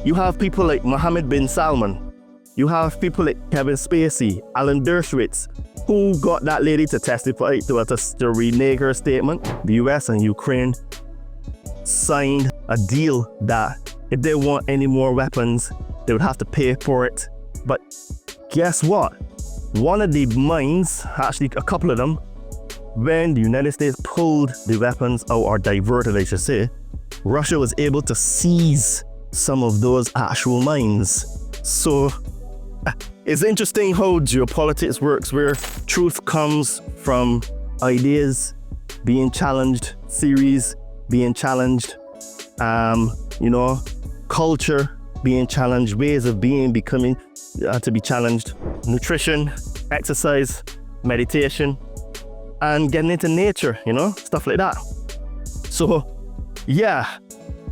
You have people like Mohammed bin Salman. You have people like Kevin Spacey, Alan Dershowitz, who got that lady to testify to renege her statement. The US and Ukraine signed a deal that if they want any more weapons, they would have to pay for it. But guess what? One of the mines, actually a couple of them, when the United States pulled the weapons out, or diverted, I should say, Russia was able to seize some of those actual mines. So it's interesting how geopolitics works, where truth comes from ideas being challenged, theories being challenged, culture being challenged, ways of being becoming to be challenged, nutrition, exercise, meditation, and getting into nature, stuff like that. So yeah,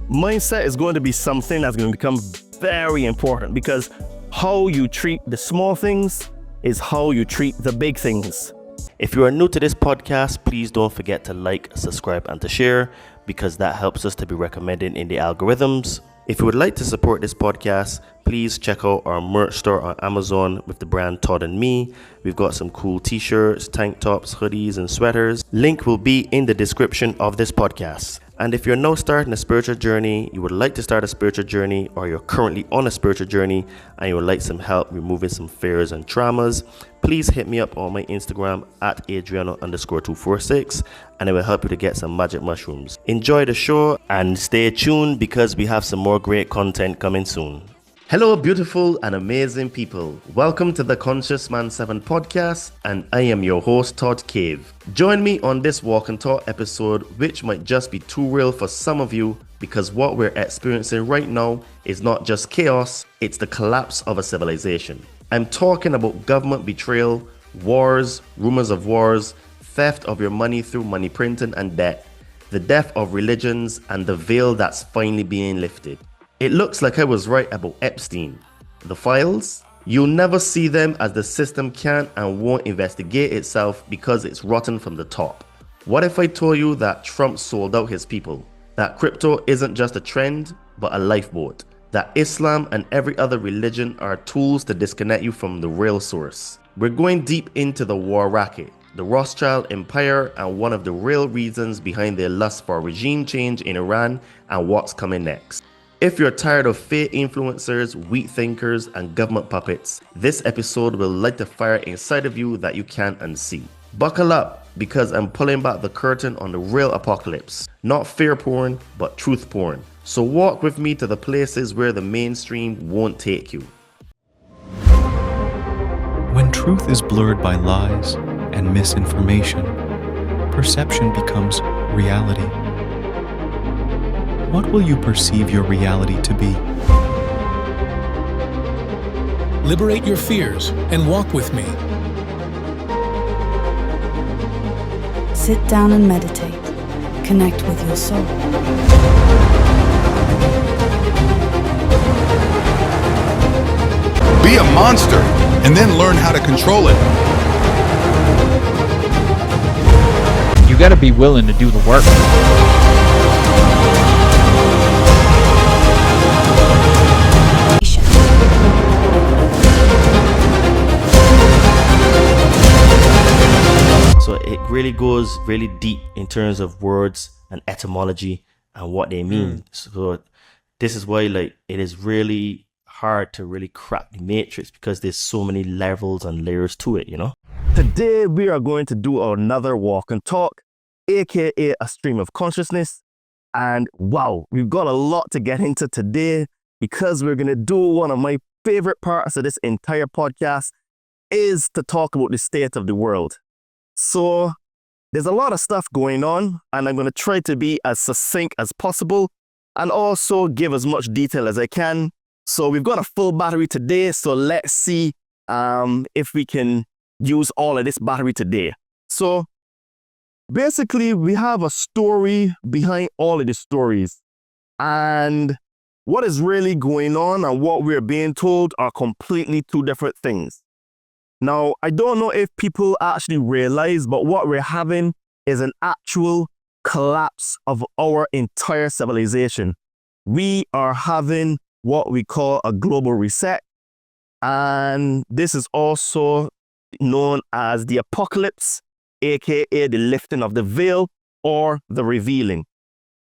mindset is going to be something that's going to become very important, because how you treat the small things is how you treat the big things. If you are new to this podcast, please don't forget to like, subscribe, and to share, because that helps us to be recommended in the algorithms. If you would like to support this podcast, please check out our merch store on Amazon with the brand Todd and Me. We've got some cool t-shirts, tank tops, hoodies, and sweaters. Link will be in the description of this podcast. And if you're now starting a spiritual journey, you would like to start a spiritual journey, or you're currently on a spiritual journey and you would like some help removing some fears and traumas, please hit me up on my Instagram at Adriano_246, and it will help you to get some magic mushrooms. Enjoy the show and stay tuned, because we have some more great content coming soon. Hello, beautiful and amazing people. Welcome to the Conscious Man 7 podcast, and I am your host, Todd Cave. Join me on this Walk and Talk episode, which might just be too real for some of you, because what we're experiencing right now is not just chaos, it's the collapse of a civilization. I'm talking about government betrayal, wars, rumors of wars, theft of your money through money printing and debt, the death of religions, and the veil that's finally being lifted. It looks like I was right about Epstein. The files? You'll never see them, as the system can't and won't investigate itself because it's rotten from the top. What if I told you that Trump sold out his people? That crypto isn't just a trend, but a lifeboat? That Islam and every other religion are tools to disconnect you from the real source? We're going deep into the war racket, the Rothschild empire, and one of the real reasons behind their lust for regime change in Iran and what's coming next. If you're tired of fake influencers, weak thinkers, and government puppets, this episode will light the fire inside of you that you can't unsee. Buckle up, because I'm pulling back the curtain on the real apocalypse. Not fear porn, but truth porn. So walk with me to the places where the mainstream won't take you. When truth is blurred by lies and misinformation, perception becomes reality. What will you perceive your reality to be? Liberate your fears and walk with me. Sit down and meditate. Connect with your soul. Be a monster and then learn how to control it. You gotta be willing to do the work. So it really goes really deep in terms of words and etymology and what they mean. So this is why it is really hard to really crack the matrix, because there's so many levels and layers to it, Today we are going to do another walk and talk, aka a stream of consciousness. And wow, we've got a lot to get into today, because we're going to do one of my favorite parts of this entire podcast, is to talk about the state of the world. So there's a lot of stuff going on, and I'm going to try to be as succinct as possible and also give as much detail as I can. So we've got a full battery today, so let's see if we can use all of this battery today. So basically, we have a story behind all of the stories, and what is really going on and what we're being told are completely two different things. Now, I don't know if people actually realize, but what we're having is an actual collapse of our entire civilization. We are having what we call a global reset. And this is also known as the apocalypse, aka the lifting of the veil or the revealing.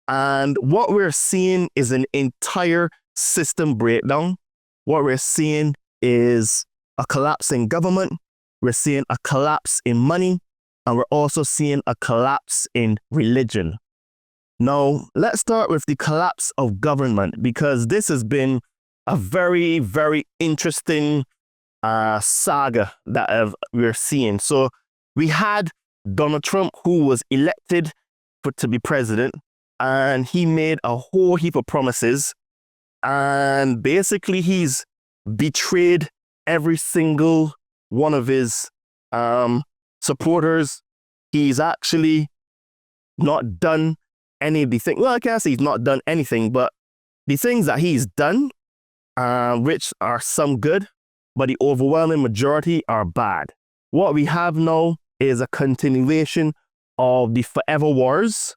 And what we're seeing is an entire system breakdown. What we're seeing is a collapse in government. We're seeing a collapse in money. And we're also seeing a collapse in religion. Now, let's start with the collapse of government, because this has been a very, very interesting saga that we're seeing. So we had Donald Trump, who was elected to be president, and he made a whole heap of promises. And basically, he's betrayed every single one of his supporters. He's actually not done any of the things. Well, I can't say he's not done anything, but the things that he's done, which are some good, but the overwhelming majority are bad. What we have now is a continuation of the forever wars.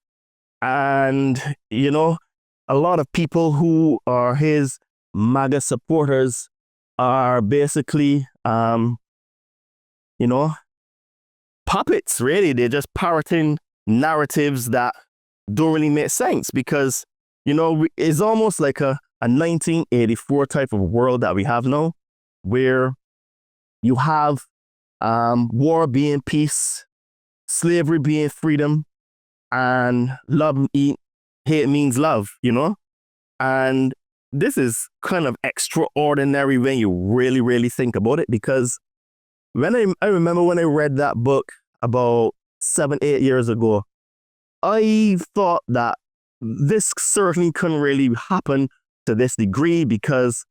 And, you know, a lot of people who are his MAGA supporters are basically, you know, puppets, really. They're just parroting narratives that don't really make sense, because, you know, it's almost like a 1984 type of world that we have now, where you have war being peace, slavery being freedom, and hate means love, you know? And this is kind of extraordinary when you really, really think about it, because when I remember when I read that book about 7-8 years ago, I thought that this certainly couldn't really happen to this degree, because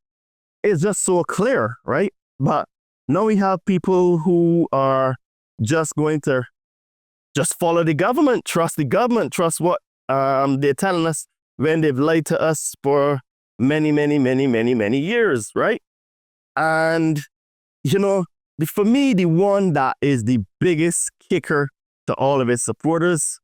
it's just so clear, right? But now we have people who are just going to just follow the government, trust what they're telling us when they've lied to us for many, many, many, many, many years, right? And, you know, for me, the one that is the biggest kicker to all of his supporters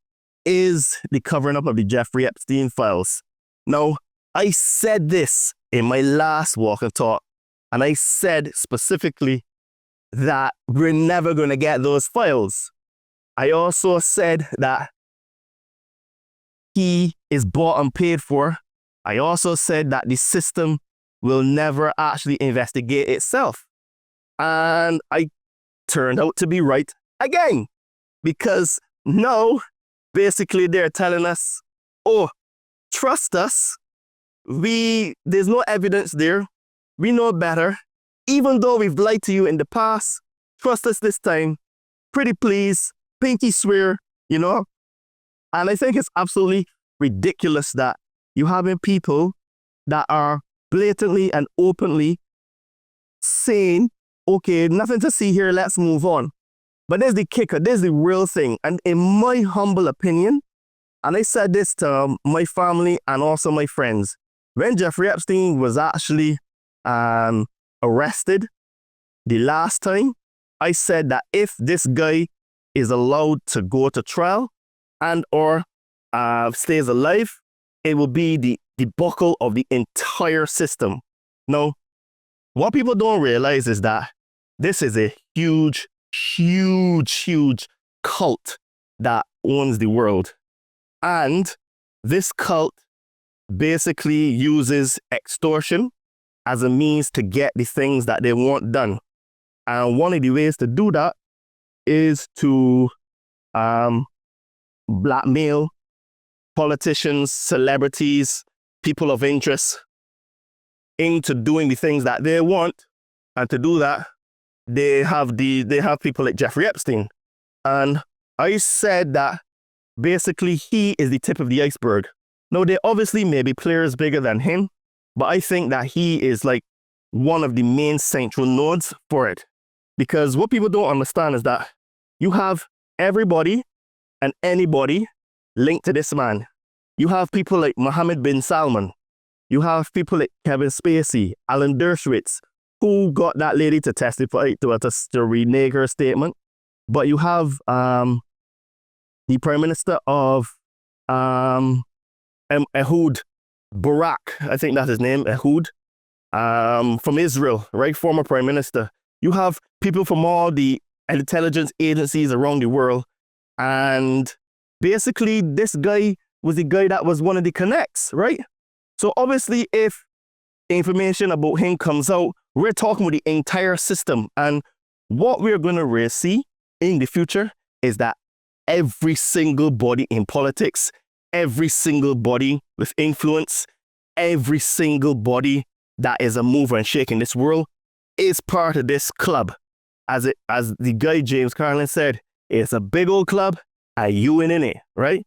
is the covering up of the Jeffrey Epstein files. Now, I said this in my last walk and talk, and I said specifically that we're never going to get those files. I also said that he is bought and paid for. I also said that the system will never actually investigate itself. And I turned out to be right again, because now, basically, they're telling us, oh, trust us. There's no evidence there. We know better. Even though we've lied to you in the past, trust us this time. Pretty please, pinky swear, you know? And I think it's absolutely ridiculous that you having people that are blatantly and openly saying, okay, nothing to see here, let's move on. But there's the kicker, there's the real thing. And in my humble opinion, and I said this to my family and also my friends, when Jeffrey Epstein was actually arrested the last time, I said that if this guy is allowed to go to trial and or stays alive, it will be the debacle of the entire system. Now, what people don't realize is that this is a huge, huge, huge cult that owns the world. And this cult basically uses extortion as a means to get the things that they want done. And one of the ways to do that is to blackmail politicians, celebrities, people of interest into doing the things that they want. And to do that, they have people like Jeffrey Epstein. And I said that basically he is the tip of the iceberg. Now, there obviously may be players bigger than him, but I think that he is like one of the main central nodes for it. Because what people don't understand is that you have everybody and anybody linked to this man. You have people like Mohammed bin Salman. You have people like Kevin Spacey, Alan Dershowitz, who got that lady to testify to renege her statement. But you have the Prime Minister of Ehud Barak, I think that's his name, Ehud. from Israel, right? Former prime minister. You have people from all the intelligence agencies around the world. And basically, this guy was the guy that was one of the connects, right? So obviously, if information about him comes out, we're talking about the entire system. And what we're going to really see in the future is that every single body in politics, every single body with influence, every single body that is a mover and shaker in this world is part of this club. As the guy James Carlin said, it's a big old club and you in it, right?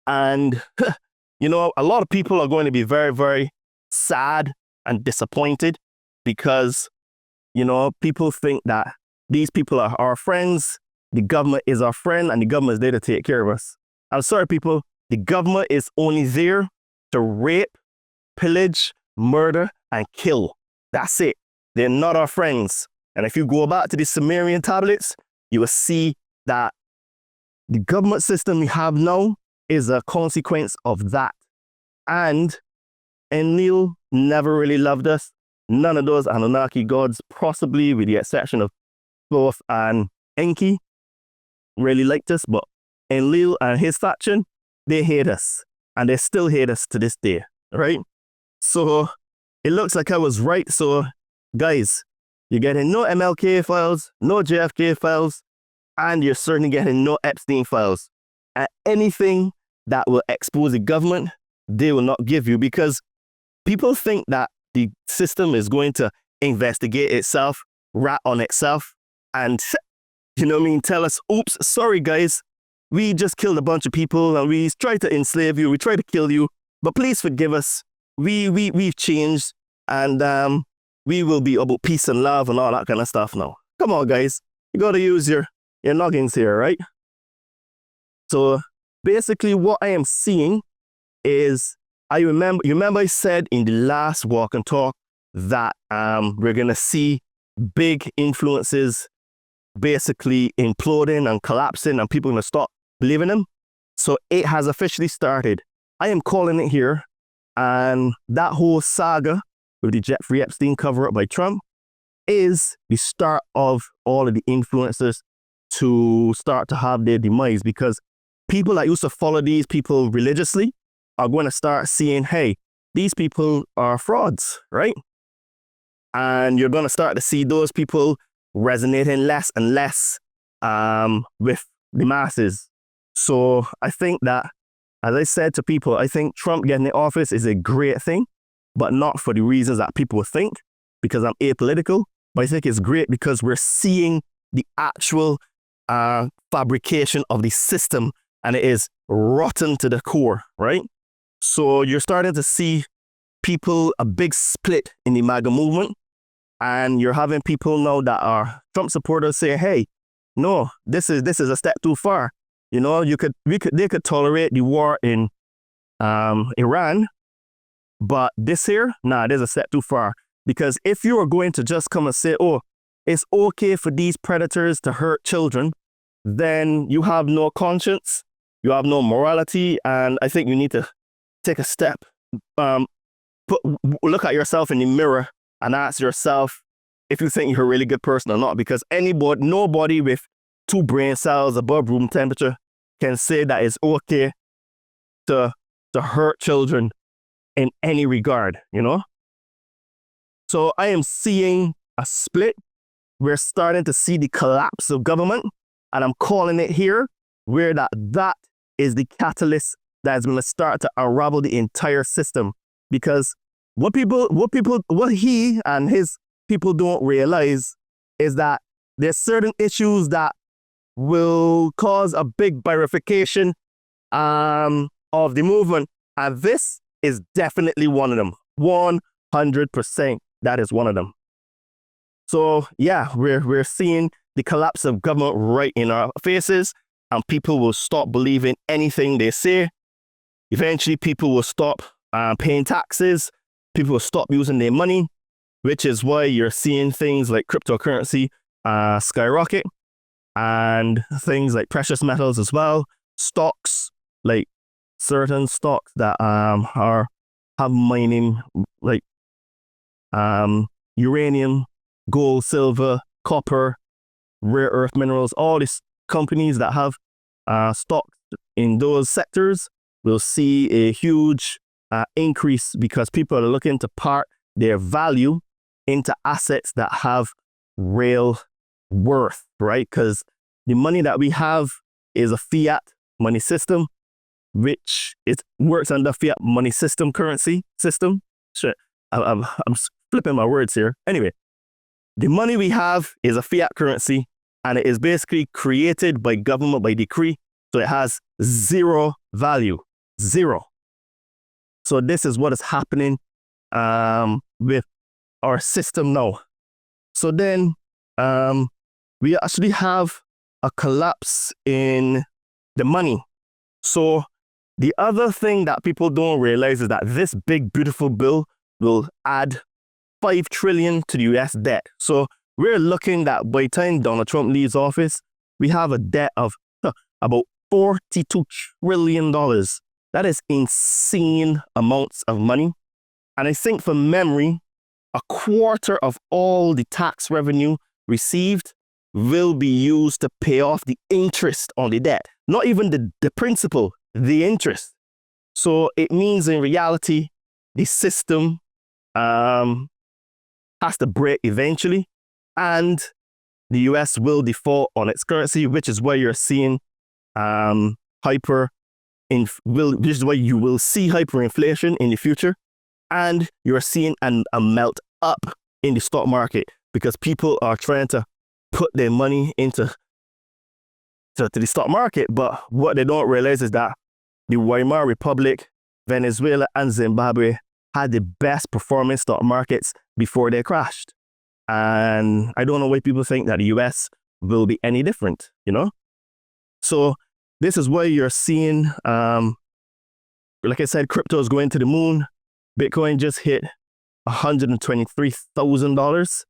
And, you know, a lot of people are going to be very, very sad and disappointed because, you know, people think that these people are our friends, the government is our friend, and the government is there to take care of us. I'm sorry, people, the government is only there to rape, pillage, murder, and kill. That's it. They're not our friends. And if you go back to the Sumerian tablets, you will see that the government system we have now is a consequence of that. And Enlil never really loved us. None of those Anunnaki gods, possibly with the exception of Thoth and Enki, really liked us. But Enlil and his faction, they hate us. And they still hate us to this day, right? So it looks like I was right. So guys, you're getting no MLK files, no JFK files, and you're certainly getting no Epstein files. And anything that will expose the government, they will not give you, because people think that the system is going to investigate itself, rat on itself, and, you know what I mean, tell us, oops, sorry guys, we just killed a bunch of people and we tried to enslave you, we tried to kill you, but please forgive us. We've changed, and we will be about peace and love and all that kind of stuff now. Come on, guys. You got to use your noggins here, right? So basically what I am seeing is, you remember I said in the last walk and talk that we're going to see big influences basically imploding and collapsing and people are going to stop believing them. So it has officially started. I am calling it here. And that whole saga with the Jeffrey Epstein cover-up by Trump is the start of all of the influencers to start to have their demise, because people that used to follow these people religiously are going to start seeing, hey, these people are frauds, right? And you're going to start to see those people resonating less and less with the masses. So I think that, as I said to people, I think Trump getting in office is a great thing, but not for the reasons that people would think, because I'm apolitical. But I think it's great because we're seeing the actual fabrication of the system, and it is rotten to the core, right? So you're starting to see people, a big split in the MAGA movement, and you're having people now that are Trump supporters say, hey, no, this is a step too far. You know, they could tolerate the war in Iran, but this here, nah, there's a step too far. Because if you are going to just come and say, oh, it's okay for these predators to hurt children, then you have no conscience, you have no morality, and I think you need to take a step, look at yourself in the mirror and ask yourself if you think you're a really good person or not. Because nobody with 2 brain cells above room temperature can say that it's okay to hurt children in any regard, you know? So I am seeing a split. We're starting to see the collapse of government, and I'm calling it here, where that is the catalyst that is going to start to unravel the entire system. Because what he and his people don't realize is that there's certain issues that will cause a big bifurcation of the movement. And this is definitely one of them. 100%. That is one of them. So yeah, we're seeing the collapse of government right in our faces, and people will stop believing anything they say. Eventually, people will stop paying taxes. People will stop using their money, which is why you're seeing things like cryptocurrency skyrocket, and things like precious metals as well. Stocks, like certain stocks that have mining, like uranium, gold, silver, copper, rare earth minerals, all these companies that have stocks in those sectors will see a huge increase because people are looking to park their value into assets that have real worth, right? Because the money that we have is a fiat money system, which it works under fiat money system currency system. Shit, I'm flipping my words here. Anyway, the money we have is a fiat currency, and it is basically created by government by decree. So it has zero value, zero. So this is what is happening with our system now. So then we actually have a collapse in the money. So the other thing that people don't realize is that this big, beautiful bill will add 5 trillion to the US debt. So we're looking at by the time Donald Trump leaves office, we have a debt of about $42 trillion. That is insane amounts of money. And I think from memory, a quarter of all the tax revenue received will be used to pay off the interest on the debt. Not even the principal, the interest. So it means in reality, the system has to break eventually, and the US will default on its currency, which is why you're seeing which is why you will see hyperinflation in the future, and you're seeing a melt up in the stock market because people are trying to put their money into the stock market. But what they don't realize is that the Weimar Republic, Venezuela, and Zimbabwe had the best performing stock markets before they crashed. And I don't know why people think that the US will be any different, you know? So this is why you're seeing, like I said, crypto is going to the moon. Bitcoin just hit $123,000.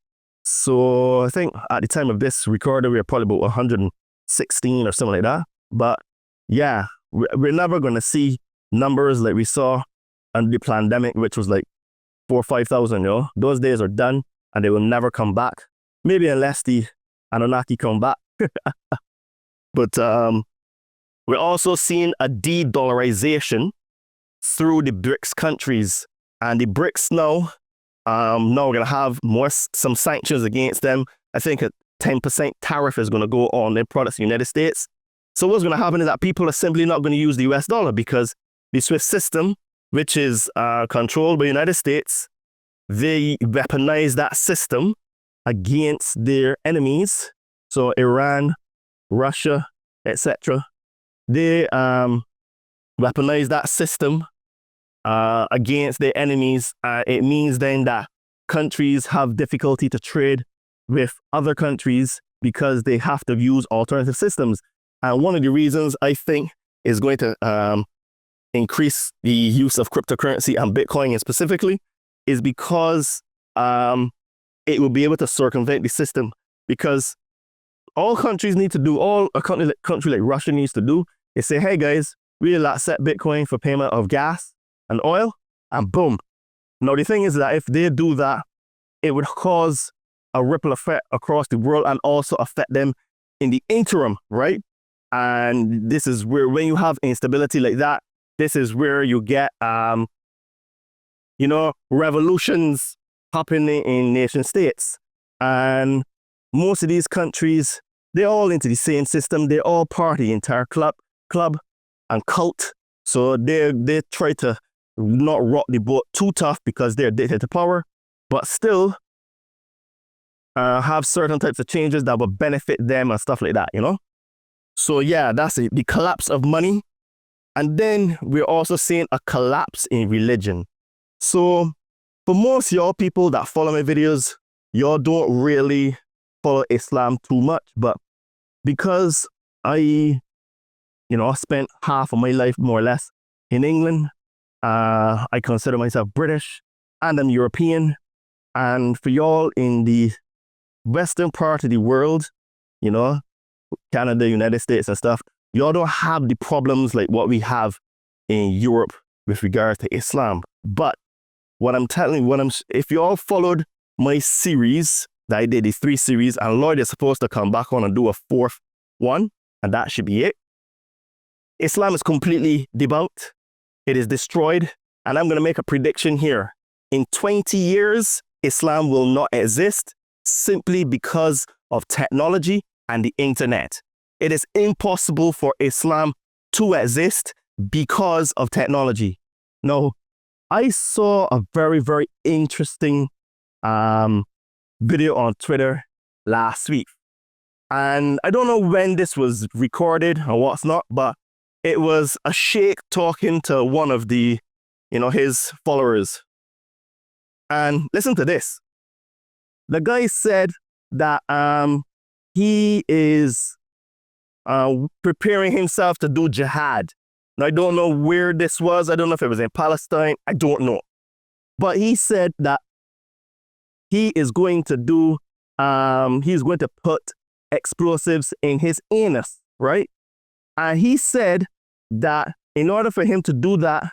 So I think at the time of this recording, we're probably about 116 or something like that. But yeah, we're never going to see numbers like we saw under the pandemic, which was like 4,000 or 5,000, you know? Those days are done and they will never come back. Maybe unless the Anunnaki come back. But we're also seeing a de-dollarization through the BRICS countries. And the BRICS now we're going to have some sanctions against them. I think a 10% tariff is going to go on their products in the United States. So what's going to happen is that people are simply not going to use the US dollar because the SWIFT system, which is controlled by the United States, they weaponize that system against their enemies. So Iran, Russia, etc. They weaponize that system against their enemies. It means then that countries have difficulty to trade with other countries because they have to use alternative systems. And one of the reasons I think is going to increase the use of cryptocurrency and Bitcoin specifically is because it will be able to circumvent the system. Because all countries need to do, all a country like Russia needs to do is say, hey guys, we'll accept Bitcoin for payment of gas and oil, and boom. Now the thing is that if they do that, it would cause a ripple effect across the world and also affect them in the interim, right? And this is where, when you have instability like that, this is where you get, revolutions happening in nation states. And most of these countries, they're all into the same system. They're all part of the entire club and cult. So they try to not rock the boat too tough because they're addicted to power, but still have certain types of changes that will benefit them and stuff like that, you know? So yeah, that's it, the collapse of money. And then we're also seeing a collapse in religion. So for most y'all people that follow my videos, y'all don't really follow Islam too much, but because I spent half of my life more or less in England, I consider myself British and I'm European. And for y'all in the western part of the world, you know, Canada, United States and stuff, y'all don't have the problems like what we have in Europe with regards to Islam. But if you all followed my series that I did, the 3 series, and Lloyd is supposed to come back on and do a 4th one, and that should be it. Islam is completely debunked. It is destroyed. And I'm going to make a prediction here. In 20 years, Islam will not exist simply because of technology and the internet. It is impossible for Islam to exist because of technology. Now, I saw a very, very interesting video on Twitter last week. And I don't know when this was recorded or what's not, but it was a sheikh talking to one of the, his followers. And listen to this. The guy said that he is preparing himself to do jihad. Now, I don't know where this was. I don't know if it was in Palestine. I don't know. But he said that he is going to do, he's going to put explosives in his anus, right? And he said that in order for him to do that,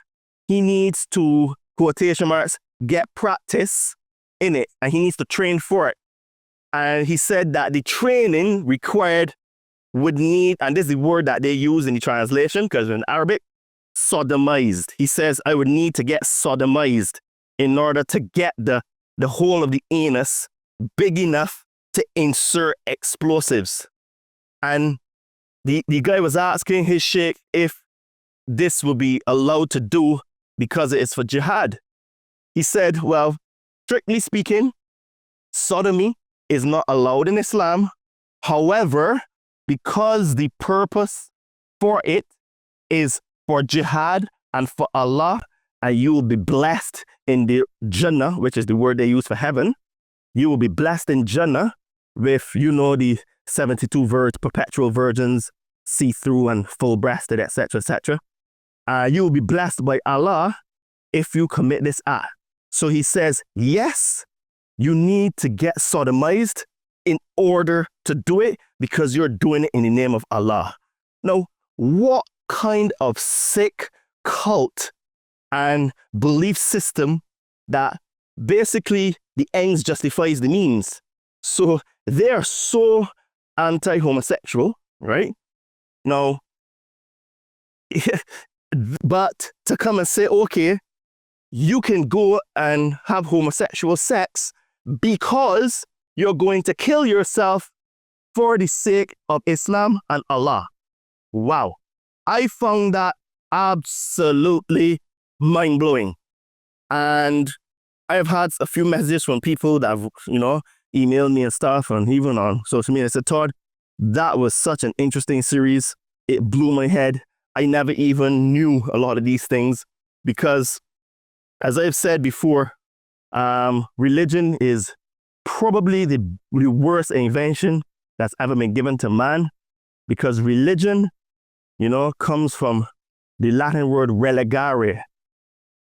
he needs to, quotation marks, get practice in it, and he needs to train for it. And he said that the training required would need, and this is the word that they use in the translation, because in Arabic, sodomized. He says, I would need to get sodomized in order to get the hole of the anus big enough to insert explosives. And the guy was asking his sheikh if this will be allowed to do because it is for jihad. He said, well, strictly speaking, sodomy is not allowed in Islam. However, because the purpose for it is for jihad and for Allah, and you will be blessed in the Jannah, which is the word they use for heaven. You will be blessed in Jannah with, the 72 perpetual virgins, see-through and full-breasted, etc., etc. You will be blessed by Allah if you commit this act. So he says, yes, you need to get sodomized in order to do it because you're doing it in the name of Allah. Now, what kind of sick cult and belief system that basically the ends justifies the means? So they are so anti-homosexual, right? Now, but to come and say, okay, you can go and have homosexual sex because you're going to kill yourself for the sake of Islam and Allah. Wow. I found that absolutely mind-blowing. And I've had a few messages from people that have, emailed me and stuff, and even on social media. I said, Todd, that was such an interesting series. It blew my head. I never even knew a lot of these things because, as I've said before, religion is probably the worst invention that's ever been given to man, because religion, comes from the Latin word relegare.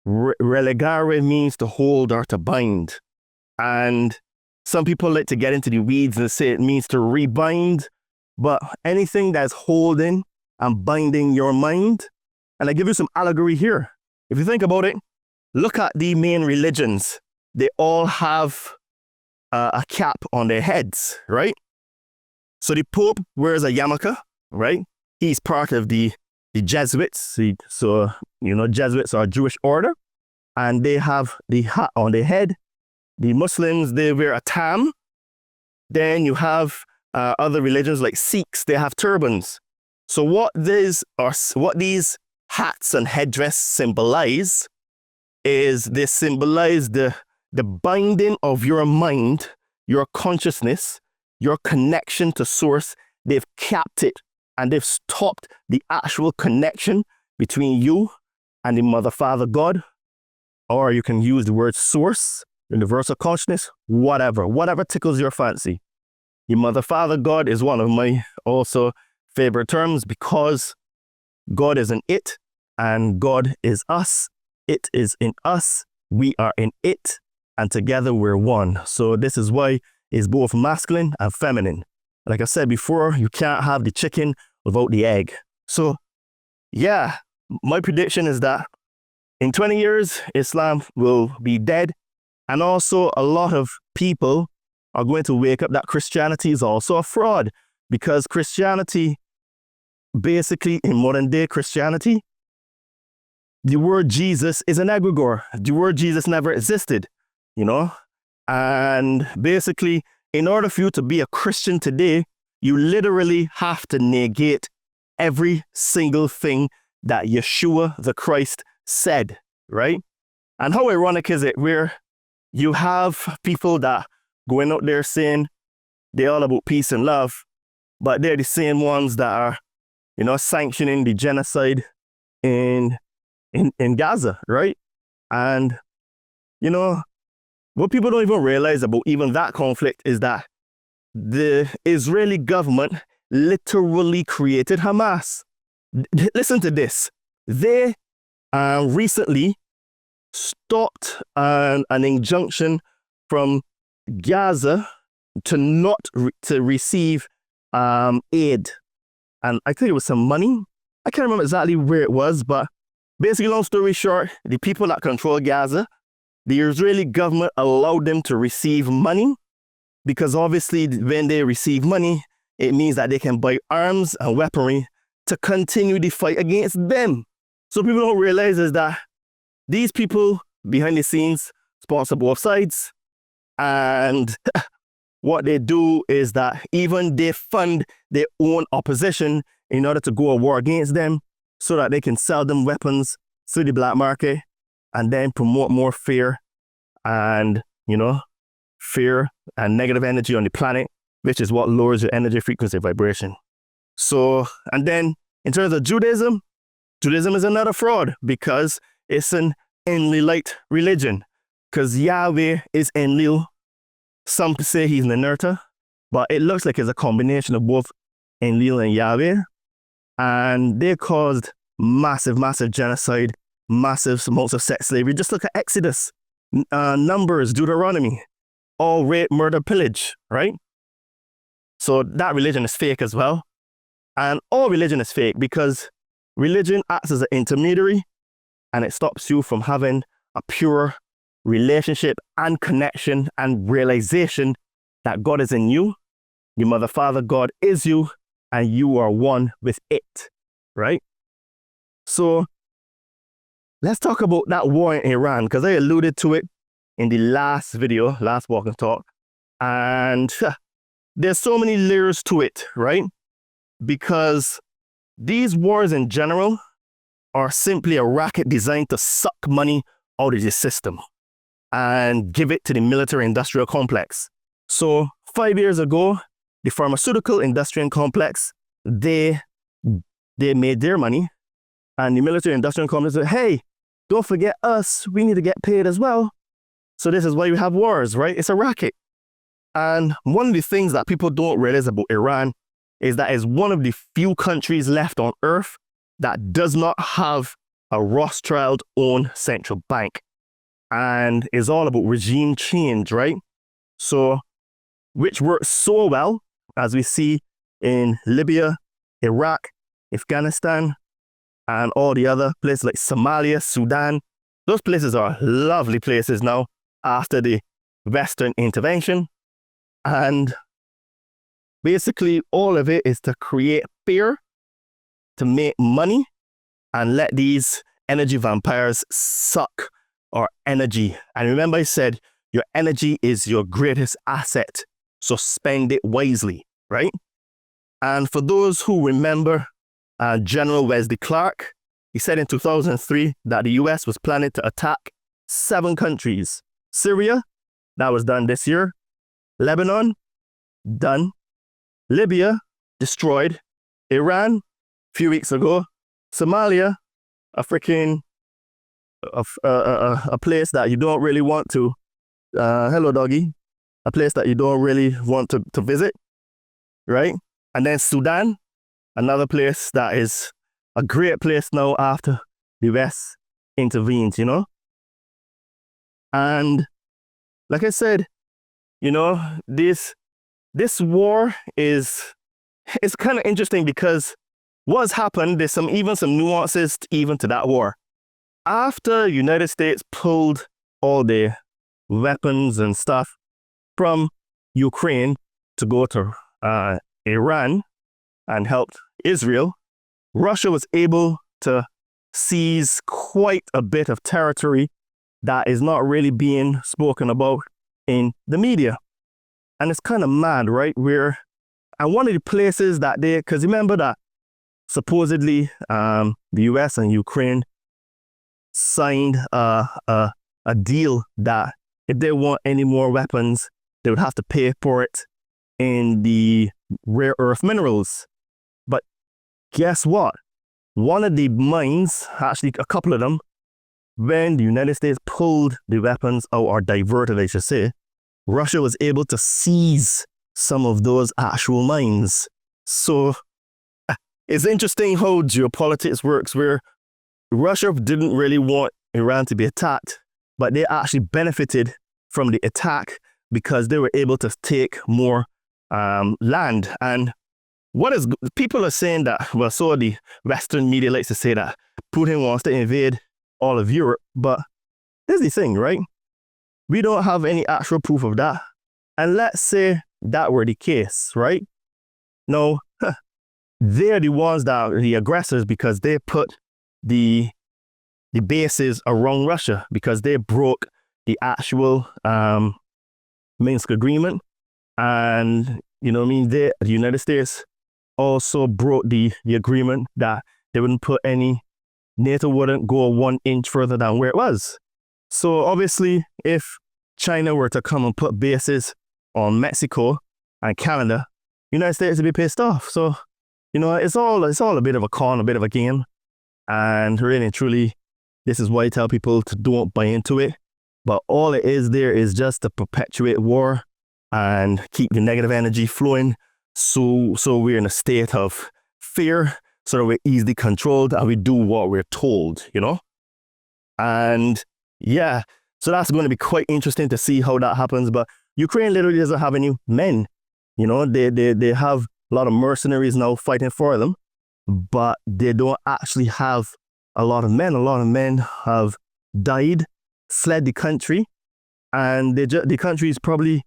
Relegare means to hold or to bind. And some people like to get into the weeds and say it means to rebind, but anything that's holding and binding your mind. And I give you some allegory here. If you think about it, look at the main religions. They all have a cap on their heads, right? So the Pope wears a yarmulke, right? He's part of the Jesuits. So, Jesuits are a Jewish order, and they have the hat on their head. The Muslims, they wear a tam. Then you have other religions like Sikhs, they have turbans. So what these hats and headdress symbolize is they symbolize the binding of your mind, your consciousness, your connection to source. They've capped it and they've stopped the actual connection between you and the Mother, Father, God. Or you can use the word source, universal consciousness, whatever tickles your fancy. Your Mother, Father, God is one of my also favorite terms because God is in it and God is us. It is in us. We are in it. And together we're one. So this is why it's both masculine and feminine. Like I said before, you can't have the chicken without the egg. So yeah, my prediction is that In 20 years, Islam will be dead. And also a lot of people are going to wake up that Christianity is also a fraud, because Christianity, basically in modern day Christianity, the word Jesus is an egregore. The word Jesus never existed, you know? And basically, in order for you to be a Christian today, you literally have to negate every single thing that Yeshua the Christ said, right? And how ironic is it where you have people that going out there saying they're all about peace and love, but they're the same ones that are, you know, sanctioning the genocide in Gaza, right? And, you know, what people don't even realize about even that conflict is that the Israeli government literally created Hamas. Listen to this. They recently stopped an injunction from Gaza to not to receive aid. And I think it was some money. I can't remember exactly where it was, but basically, long story short, the people that control Gaza, the Israeli government allowed them to receive money, because obviously when they receive money, it means that they can buy arms and weaponry to continue the fight against them. So people don't realize is that these people behind the scenes sponsor both sides, and what they do is that even they fund their own opposition in order to go to war against them, so that they can sell them weapons through the black market and then promote more fear and, you know, fear and negative energy on the planet, which is what lowers your energy frequency vibration. So, and then in terms of Judaism, Judaism is another fraud because it's an Enlilite religion, because Yahweh is Enlil. Some say he's Ninurta, but it looks like it's a combination of both Enlil and Yahweh. And they caused massive genocide, massive amounts of sex slavery. Just look at Exodus, Numbers, Deuteronomy, all rape, murder, pillage, right? So that religion is fake as well. And all religion is fake because religion acts as an intermediary, and it stops you from having a pure relationship and connection and realization that God is in you, your mother, father, God is you, and you are one with it, right? So let's talk about that war in Iran, because I alluded to it in the last video, last walk and talk. And there's so many layers to it, right? Because these wars in general are simply a racket designed to suck money out of the system and give it to the military industrial complex. So 5 years ago, the pharmaceutical industrial complex, they made their money, and the military industrial complex said, hey, don't forget us, we need to get paid as well. So this is why we have wars, right? It's a racket. And one of the things that people don't realize about Iran is that it's one of the few countries left on earth that does not have a Rothschild-owned central bank. And is all about regime change, right? So, which works so well, as we see in Libya, Iraq, Afghanistan, and all the other places like Somalia, Sudan. Those places are lovely places now after the Western intervention. And basically all of it is to create fear, to make money, and let these energy vampires suck our energy. And remember I said, your energy is your greatest asset. So spend it wisely, right? And for those who remember General Wesley Clark, he said in 2003 that the US was planning to attack 7 countries. Syria, that was done this year. Lebanon, done. Libya, destroyed. Iran, a few weeks ago. Somalia, a place that you don't really want to, hello doggy, a place that you don't really want to visit, right? And then Sudan, another place that is a great place now after the West intervenes, you know? And like I said, you know, this war is kind of interesting because what's happened, there's some nuances even to that war. after United States pulled all their weapons and stuff from Ukraine to go to Iran and helped Israel, Russia was able to seize quite a bit of territory that is not really being spoken about in the media. And it's kind of mad, right? And one of the places that because remember that supposedly the US and Ukraine signed a deal that if they want any more weapons, they would have to pay for it in the rare earth minerals. But guess what? One of the mines, actually a couple of them, when the United States pulled the weapons out, or diverted, I should say, Russia was able to seize some of those actual mines. So it's interesting how geopolitics works, where Russia didn't really want Iran to be attacked, but they actually benefited from the attack because they were able to take more land. And people are saying that, well, so the Western media likes to say that Putin wants to invade all of Europe, but here's the thing, right? We don't have any actual proof of that. And let's say that were the case, right? No, they're the ones that are the aggressors because they put the bases around Russia, because they broke the actual Minsk agreement. And, you know what I mean, the United States also broke the agreement that they wouldn't put NATO wouldn't go 1 inch further than where it was. So obviously, if China were to come and put bases on Mexico and Canada, United States would be pissed off. So, you know, it's all a bit of a con, a bit of a game. And really and truly, this is why I tell people to don't buy into it. But all it is there is just to perpetuate war and keep the negative energy flowing. So we're in a state of fear, so that we're easily controlled and we do what we're told, you know? And yeah, so that's going to be quite interesting to see how that happens. But Ukraine literally doesn't have any men. You know, they have a lot of mercenaries now fighting for them, but they don't actually have a lot of men. A lot of men have died, fled the country, and the country is probably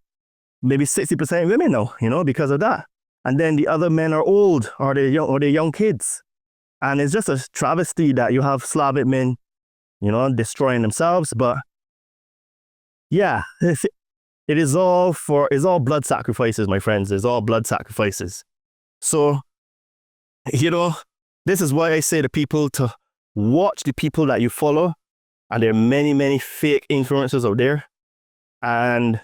maybe 60% women now, you know, because of that. And then the other men are old, or they're young kids. And it's just a travesty that you have Slavic men, you know, destroying themselves. But yeah, it is all blood sacrifices, my friends. It's all blood sacrifices. So, you know, this is why I say to people to watch the people that you follow. And there are many, many fake influencers out there. And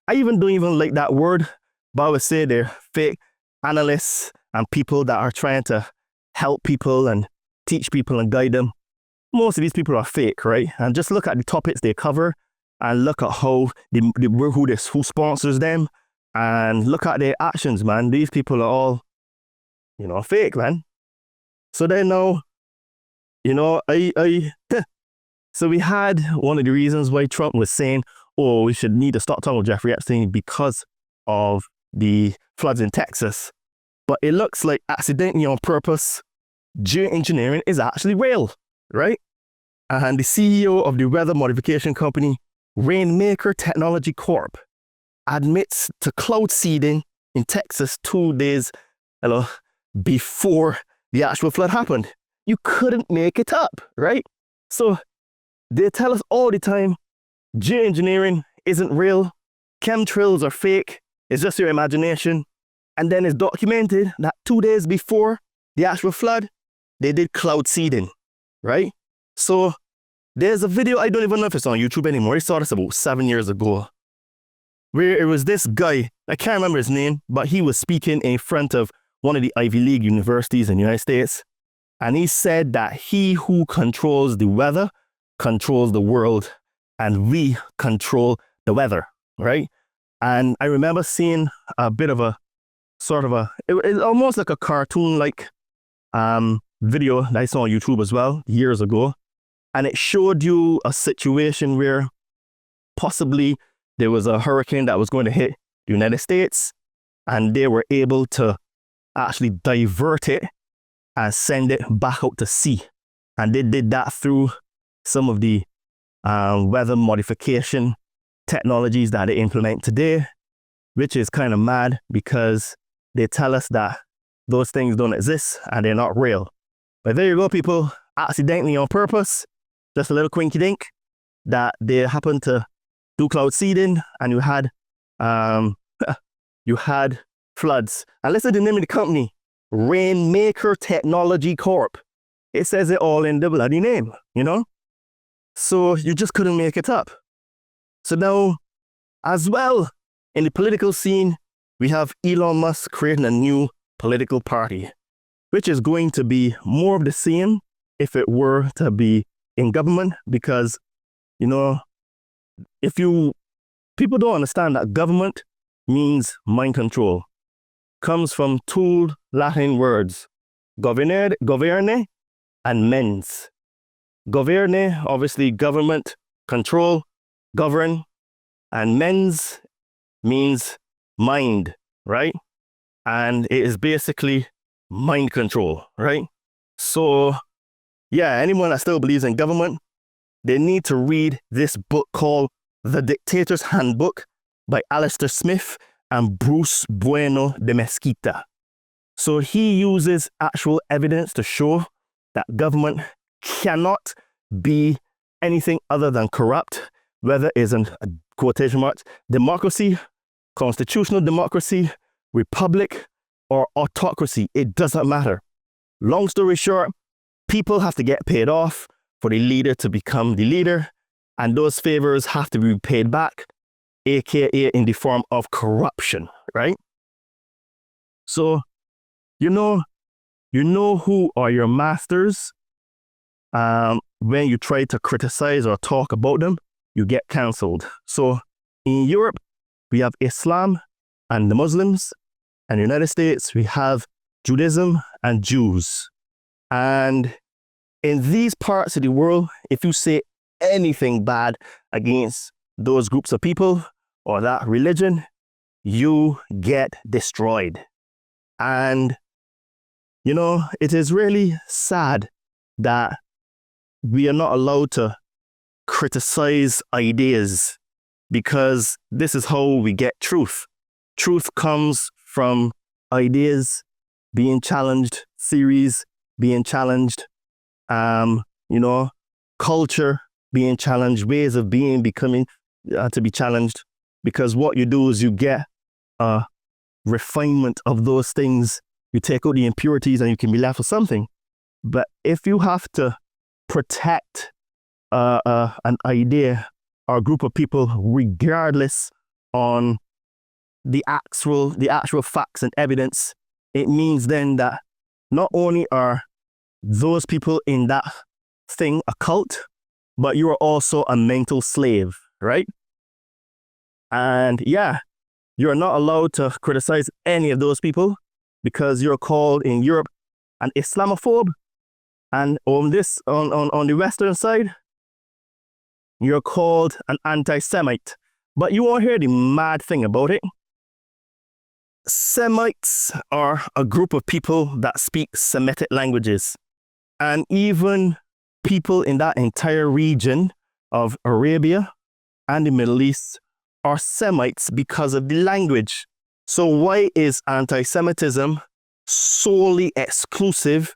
I don't even like that word, but I would say they're fake analysts and people that are trying to help people and teach people and guide them. Most of these people are fake, right? And just look at the topics they cover and look at how who sponsors them, and look at their actions, man. These people are all, you know, fake, man. So then now, you know, so we had one of the reasons why Trump was saying, oh, we should need to stop talking about Jeffrey Epstein because of the floods in Texas. But it looks like accidentally on purpose, geoengineering is actually real, right? And the CEO of the weather modification company, Rainmaker Technology Corp, admits to cloud seeding in Texas 2 days before the actual flood happened. You couldn't make it up, right? So they tell us all the time, geoengineering isn't real, chemtrails are fake, it's just your imagination. And then it's documented that 2 days before the actual flood, they did cloud seeding, right? So there's a video, I don't even know if it's on YouTube anymore. I saw this about 7 years ago, where it was this guy, I can't remember his name, but he was speaking in front of one of the Ivy League universities in the United States. And he said that he who controls the weather controls the world, and we control the weather, right? And I remember seeing a bit of a it's almost like a cartoon-like video that I saw on YouTube as well years ago. And it showed you a situation where possibly there was a hurricane that was going to hit the United States, and they were able to actually divert it and send it back out to sea. And they did that through some of the weather modification technologies that they implement today, which is kind of mad because they tell us that those things don't exist and they're not real. But there you go, people, accidentally on purpose, just a little quinky dink, that they happened to do cloud seeding and you had floods. And listen to the name of the company, Rainmaker Technology Corp. It says it all in the bloody name, you know? So you just couldn't make it up. So now, as well, in the political scene, we have Elon Musk creating a new political party, which is going to be more of the same if it were to be in government, because, you know, people don't understand that government means mind control. Comes from two Latin words, governe and mens. Governe, obviously government, control, govern, and mens means mind, right? And it is basically mind control, right? So, yeah, anyone that still believes in government, they need to read this book called The Dictator's Handbook by Alistair Smith and Bruce Bueno de Mesquita. So he uses actual evidence to show that government cannot be anything other than corrupt, whether it's in quotation marks, democracy, constitutional democracy, republic, or autocracy. It doesn't matter. Long story short, people have to get paid off for the leader to become the leader, and those favors have to be paid back, aka in the form of corruption, right? So, you know who are your masters. When you try to criticize or talk about them, you get cancelled. So in Europe, we have Islam and the Muslims, and in the United States, we have Judaism and Jews. And in these parts of the world, if you say anything bad against those groups of people or that religion, you get destroyed. And, you know, it is really sad that we are not allowed to criticize ideas, because this is how we get truth. Truth comes from ideas being challenged, theories being challenged, culture being challenged, ways of being becoming to be challenged. Because what you do is you get a refinement of those things. You take out the impurities and you can be left with something. But if you have to protect an idea or a group of people, regardless on the actual facts and evidence, it means then that not only are those people in that thing a cult, but you are also a mental slave, right? And yeah, you're not allowed to criticize any of those people because you're called in Europe an Islamophobe. And on the Western side, you're called an anti-Semite. But you won't hear the mad thing about it. Semites are a group of people that speak Semitic languages. And even people in that entire region of Arabia and the Middle East are Semites because of the language. So why is anti-Semitism solely exclusive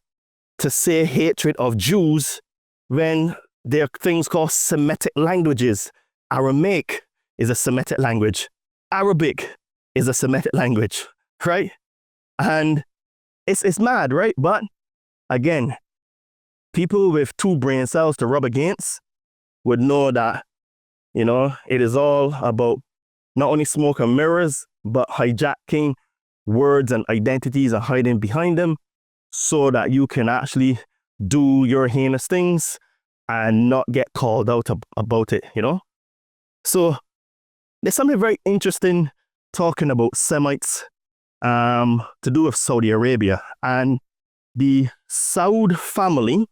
to say hatred of Jews when there are things called Semitic languages? Aramaic is a Semitic language. Arabic is a Semitic language, right? And it's mad, right? But again, people with two brain cells to rub against would know that, you know, it is all about not only smoke and mirrors, but hijacking words and identities and hiding behind them so that you can actually do your heinous things and not get called out about it, you know? So there's something very interesting talking about Semites to do with Saudi Arabia. And the Saud family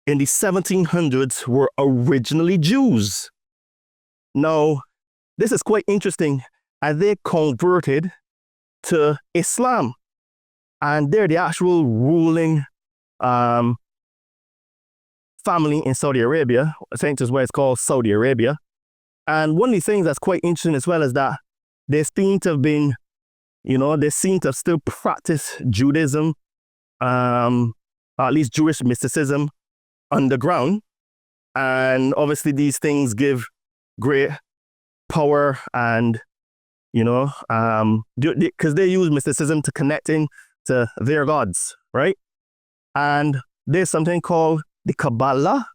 in the 1700s were originally Jews. Now, this is quite interesting, and they converted to Islam. And they're the actual ruling family in Saudi Arabia. I think that's why it's called Saudi Arabia. And one of the things that's quite interesting as well is that they seem to have been, they seem to have still practiced Judaism, at least Jewish mysticism underground. And obviously these things give great power and, because they use mysticism to connect in to their gods, right? And there's something called the Kabbalah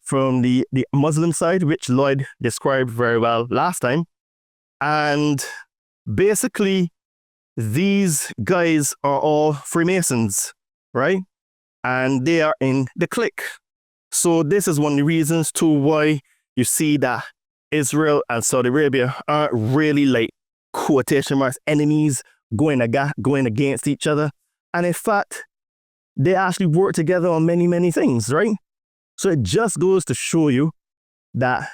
from the Muslim side, which Lloyd described very well last time. And basically, these guys are all Freemasons, right? And they are in the clique. So this is one of the reasons to why you see that Israel and Saudi Arabia aren't really like quotation marks enemies going against each other. And in fact, they actually work together on many, many things, right? So it just goes to show you that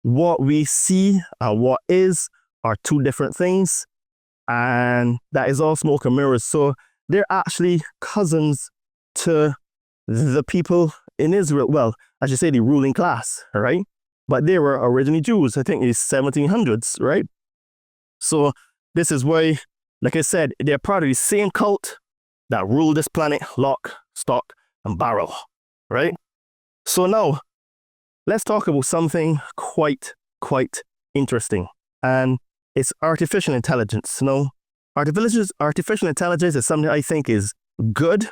what we see and what is are two different things. And that is all smoke and mirrors. So they're actually cousins to the people in Israel. Well, I should say the ruling class, right? But they were originally Jews. I think it's 1700s, right? So this is why, like I said, they're part of the same cult that rule this planet, lock, stock, and barrel, right? So now, let's talk about something quite interesting. And it's artificial intelligence. Now, artificial intelligence is something I think is good,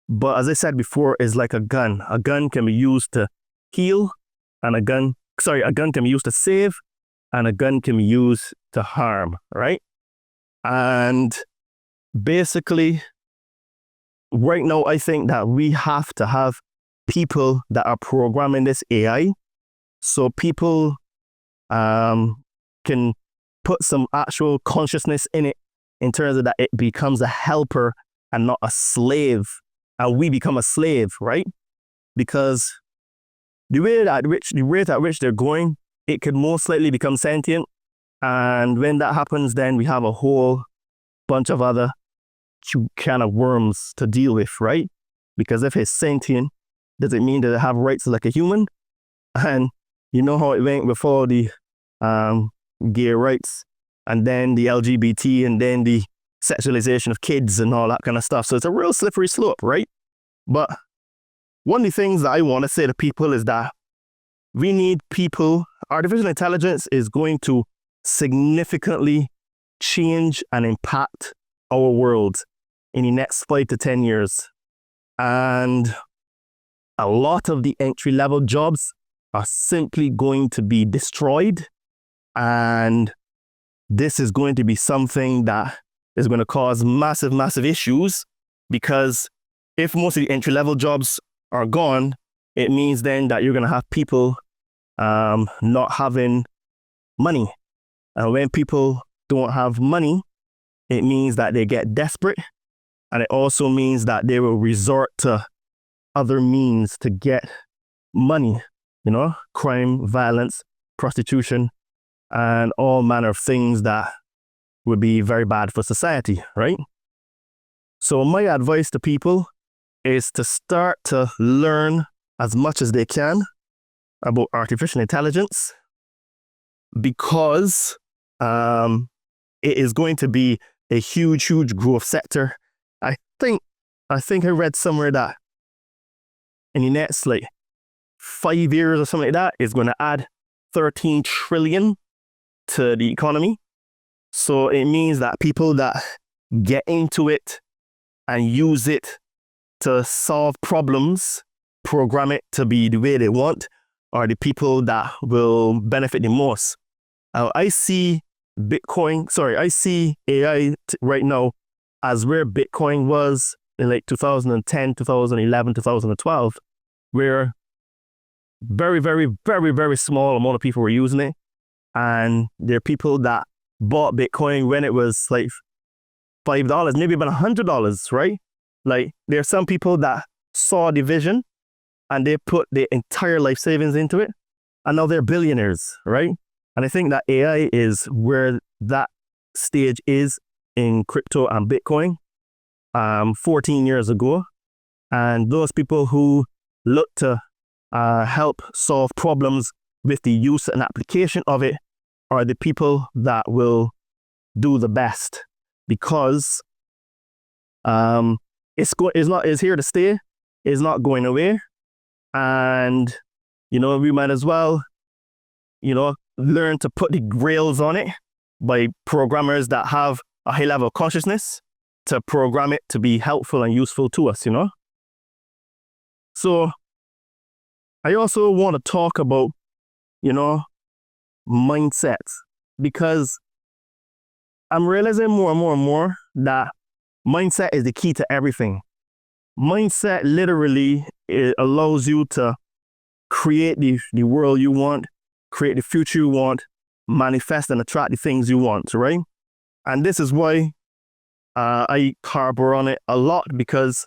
but as I said before, is like a gun. A gun can be used to heal, and a gun can be used to save, and a gun can be used to harm, right? And basically, right now, I think that we have to have people that are programming this AI, so people can put some actual consciousness in it, in terms of that it becomes a helper and not a slave, and we become a slave, right? Because the rate at which they're going, it could most likely become sentient, and when that happens, then we have a whole bunch of other kind of worms to deal with, right? Because if it's sentient, does it mean that it have rights like a human? And you know how it went with all the gay rights, and then the LGBT, and then the sexualization of kids and all that kind of stuff. So it's a real slippery slope, right? But one of the things that I want to say to people is that we need people. Artificial intelligence is going to significantly change and impact our world in the next 5 to 10 years. And a lot of the entry-level jobs are simply going to be destroyed. And this is going to be something that is going to cause massive issues, because if most of the entry-level jobs are gone, it means then that you're going to have people not having money. And when people don't have money, it means that they get desperate. And it also means that they will resort to other means to get money, crime, violence, prostitution, and all manner of things that would be very bad for society, right? So my advice to people is to start to learn as much as they can about artificial intelligence, because it is going to be a huge growth sector. I think I read somewhere that in the next 5 years or something like that, it's going to add 13 trillion to the economy. So it means that people that get into it and use it to solve problems, program it to be the way they want, are the people that will benefit the most. I see AI right now as where Bitcoin was in 2010, 2011, 2012, where very small amount of people were using it. And there are people that bought Bitcoin when it was $5, maybe about $100, right? There are some people that saw the vision and they put their entire life savings into it, and now they're billionaires, right? And I think that AI is where that stage is in crypto and Bitcoin 14 years ago. And those people who look to help solve problems with the use and application of it are the people that will do the best, because it's here to stay. It's not going away. And, we might as well, learn to put the rails on it by programmers that have a high level of consciousness to program it to be helpful and useful to us, So I also want to talk about, mindsets, because I'm realizing more and more and more that mindset is the key to everything. Mindset literally, it allows you to create the world you want, create the future you want, manifest and attract the things you want, right? And this is why I harbor on it a lot, because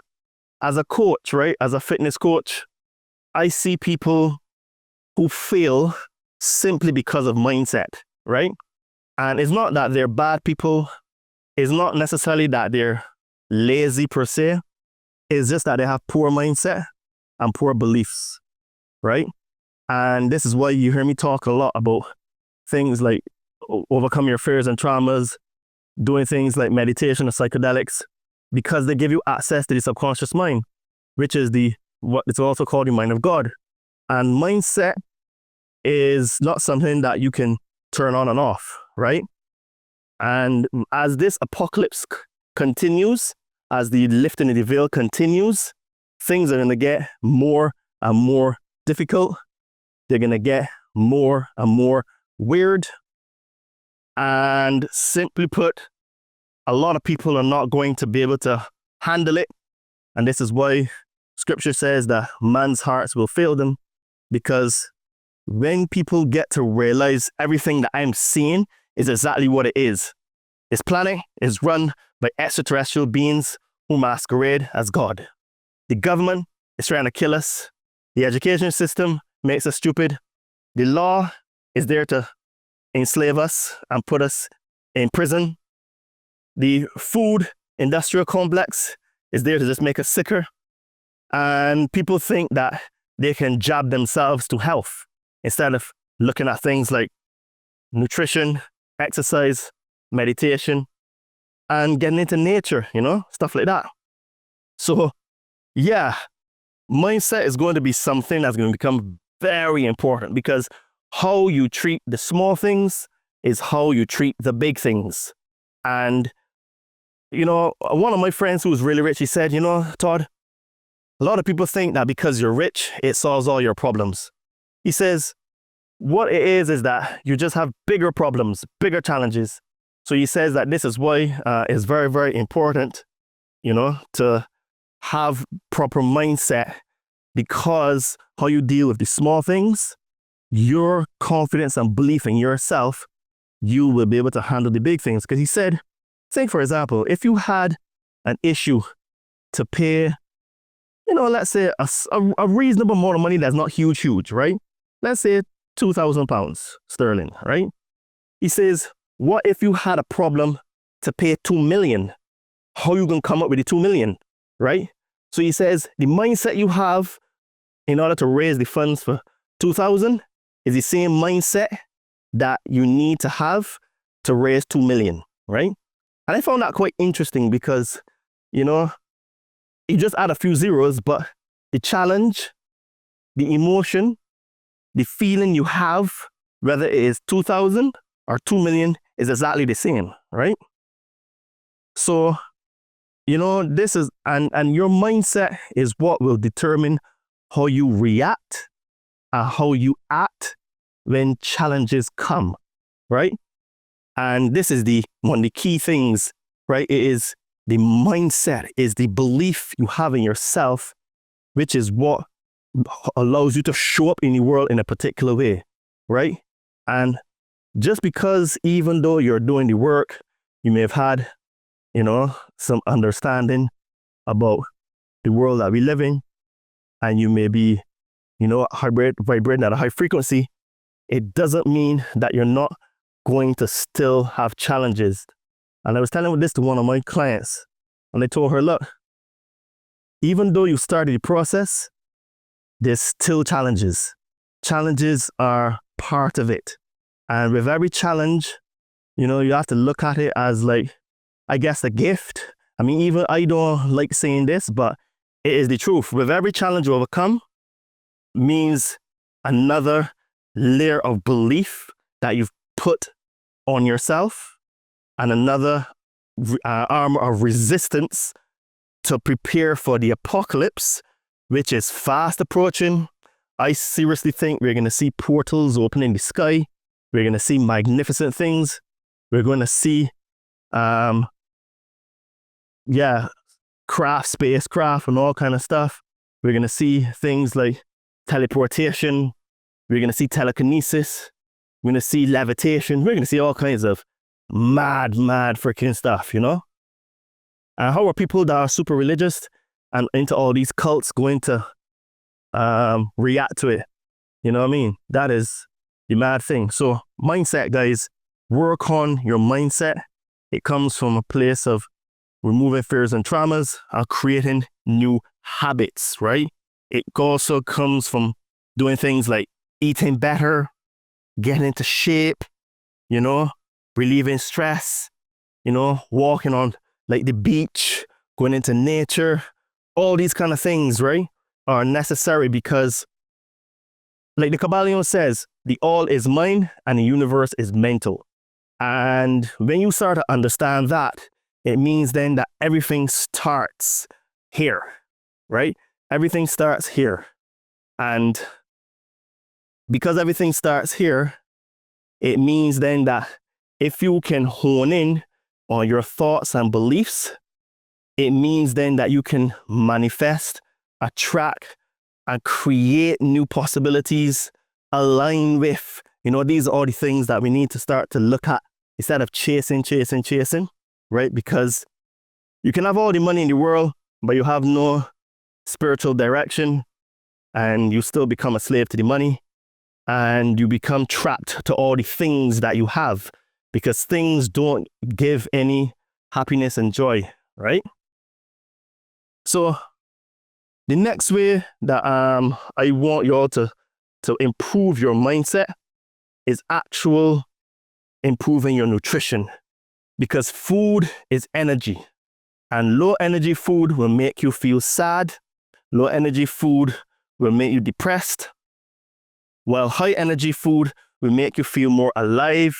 as a coach, right, as a fitness coach, I see people who fail simply because of mindset, right? And it's not that they're bad people. It's not necessarily that they're lazy per se. It's just that they have poor mindset and poor beliefs, right? And this is why you hear me talk a lot about things like overcome your fears and traumas, doing things like meditation and psychedelics, because they give you access to the subconscious mind, which is what it's also called the mind of God. And mindset is not something that you can turn on and off, right? And as this apocalypse continues, as the lifting of the veil continues, things are going to get more and more difficult. They're going to get more and more weird. And simply put, a lot of people are not going to be able to handle it. And this is why scripture says that man's hearts will fail them, because when people get to realize everything that I'm seeing is exactly what it is. This planet is run by extraterrestrial beings who masquerade as God. The government is trying to kill us. The education system makes us stupid. The law is there to enslave us and put us in prison. The food industrial complex is there to just make us sicker. And people think that they can jab themselves to health instead of looking at things like nutrition, exercise, meditation, and getting into nature, stuff like that. So, yeah, mindset is going to be something that's going to become very important, because how you treat the small things is how you treat the big things. And, one of my friends who was really rich, he said, Todd, a lot of people think that because you're rich, it solves all your problems. He says, what it is that you just have bigger problems, bigger challenges. So he says that this is why it's very, very important, to have proper mindset, because how you deal with the small things, your confidence and belief in yourself, you will be able to handle the big things. Because he said, say for example, if you had an issue to pay, let's say a reasonable amount of money that's not huge, right? Let's say £2,000 sterling, right? He says, what if you had a problem to pay 2 million? How you going to come up with the 2 million, right? So he says, the mindset you have in order to raise the funds for 2,000 is the same mindset that you need to have to raise 2 million, right? And I found that quite interesting, because, you just add a few zeros, but the challenge, the emotion, the feeling you have, whether it is 2,000 or 2 million, is exactly the same, right? So, this is, and your mindset is what will determine how you react and how you act when challenges come, right? And this is one of the key things, right? It is the mindset, is the belief you have in yourself, which is what allows you to show up in the world in a particular way, right? And just because, even though you're doing the work, you may have had, some understanding about the world that we live in, and you may be, vibrating at a high frequency, it doesn't mean that you're not going to still have challenges. And I was telling this to one of my clients, and I told her, look, even though you started the process, there's still challenges. Challenges are part of it. And with every challenge, you have to look at it as like, I guess, a gift. I mean, even I don't like saying this, but it is the truth. With every challenge you overcome means another layer of belief that you've put on yourself and another armor of resistance to prepare for the apocalypse, which is fast approaching. I seriously think we're going to see portals open in the sky. We're going to see magnificent things. We're going to see, spacecraft and all kind of stuff. We're going to see things like teleportation. We're going to see telekinesis. We're going to see levitation. We're going to see all kinds of mad freaking stuff, And how are people that are super religious and into all these cults going to react to it? You know what I mean? That is the mad thing. So mindset, guys, work on your mindset. It comes from a place of removing fears and traumas and creating new habits, right? It also comes from doing things like eating better, getting into shape, relieving stress, walking on like the beach, going into nature. All these kind of things, right, are necessary because, like the Kabbalion says, the all is mind and the universe is mental. And when you start to understand that, it means then that everything starts here, right? Everything starts here. And because everything starts here, it means then that if you can hone in on your thoughts and beliefs, it means then that you can manifest, attract, and create new possibilities, align with, these are all the things that we need to start to look at instead of chasing, right? Because you can have all the money in the world, but you have no spiritual direction, and you still become a slave to the money, and you become trapped to all the things that you have, because things don't give any happiness and joy, right? So the next way that I want y'all to improve your mindset is actual improving your nutrition, because food is energy, and low energy food will make you feel sad. Low energy food will make you depressed, while high energy food will make you feel more alive.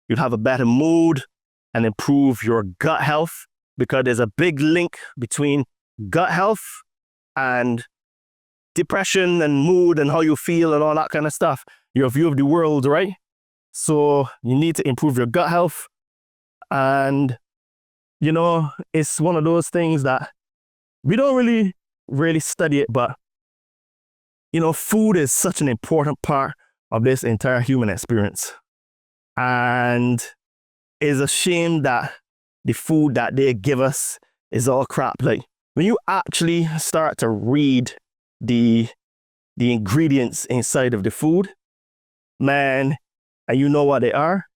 You'll have a better mood and improve your gut health, because there's a big link between gut health and depression and mood and how you feel and all that kind of stuff. Your view of the world, right? So you need to improve your gut health. And, it's one of those things that we don't really study it, but, food is such an important part of this entire human experience. And it's a shame that the food that they give us is all crap. Like, when you actually start to read the ingredients inside of the food, man, and you know what they are,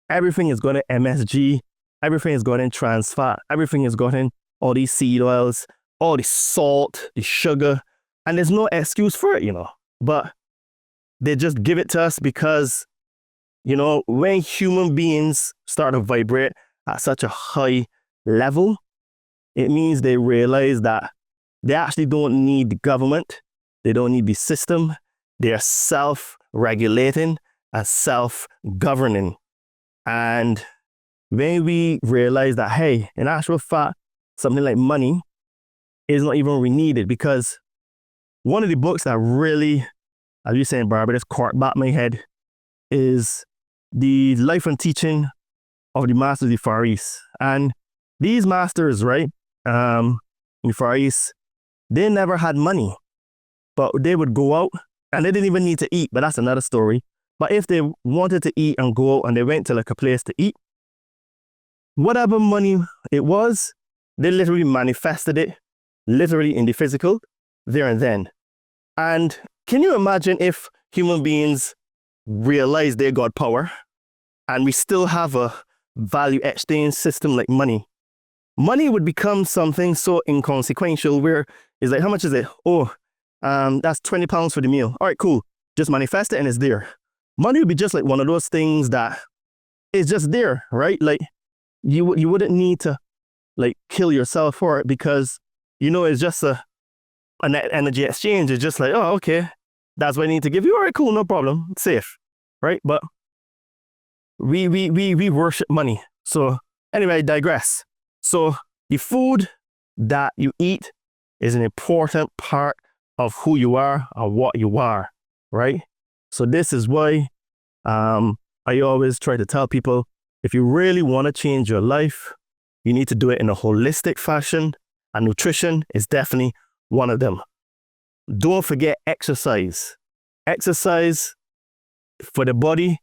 everything is going in MSG, everything is going in trans fat, everything is going in all these seed oils, all the salt, the sugar, and there's no excuse for it, But they just give it to us because, when human beings start to vibrate at such a high level, it means they realize that they actually don't need the government. They don't need the system. They're self-regulating and self-governing. And when we realize that, hey, in actual fact, something like money is not even really needed, because one of the books that really, as you saying, Barbara, just caught back my head is The Life and Teaching of the Masters of the Far East. And these masters, right, in the Far East, they never had money, but they would go out and they didn't even need to eat, but that's another story. But if they wanted to eat and go out and they went to like a place to eat, whatever money it was, they literally manifested it, literally in the physical, there and then. And can you imagine if human beings realize they got power and we still have a value exchange system like money? Money would become something so inconsequential where it's like, how much is it? Oh, That's £20 for the meal. All right, cool. Just manifest it and it's there. Money would be just like one of those things that is just there, right? Like you wouldn't need to like kill yourself for it because it's just a net energy exchange. It's just like, oh, okay, that's what I need to give you. All right, cool, no problem, it's safe, right? But we worship money. So anyway, I digress. So the food that you eat is an important part of who you are and what you are, right? So this is why I always try to tell people, if you really want to change your life, you need to do it in a holistic fashion, and nutrition is definitely one of them. Don't forget exercise. Exercise for the body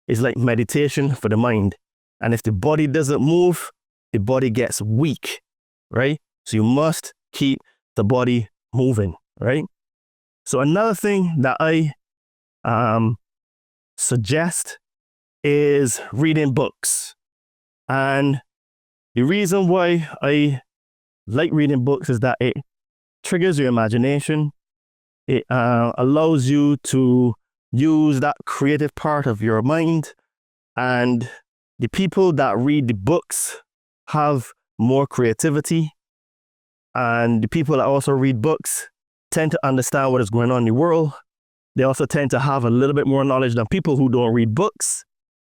is like meditation for the mind. And if the body doesn't move, the body gets weak, right? So you must keep the body moving, right? So another thing that I suggest is reading books. And the reason why I like reading books is that it triggers your imagination. It allows you to use that creative part of your mind. And the people that read the books have more creativity. And the people that also read books tend to understand what is going on in the world. They also tend to have a little bit more knowledge than people who don't read books.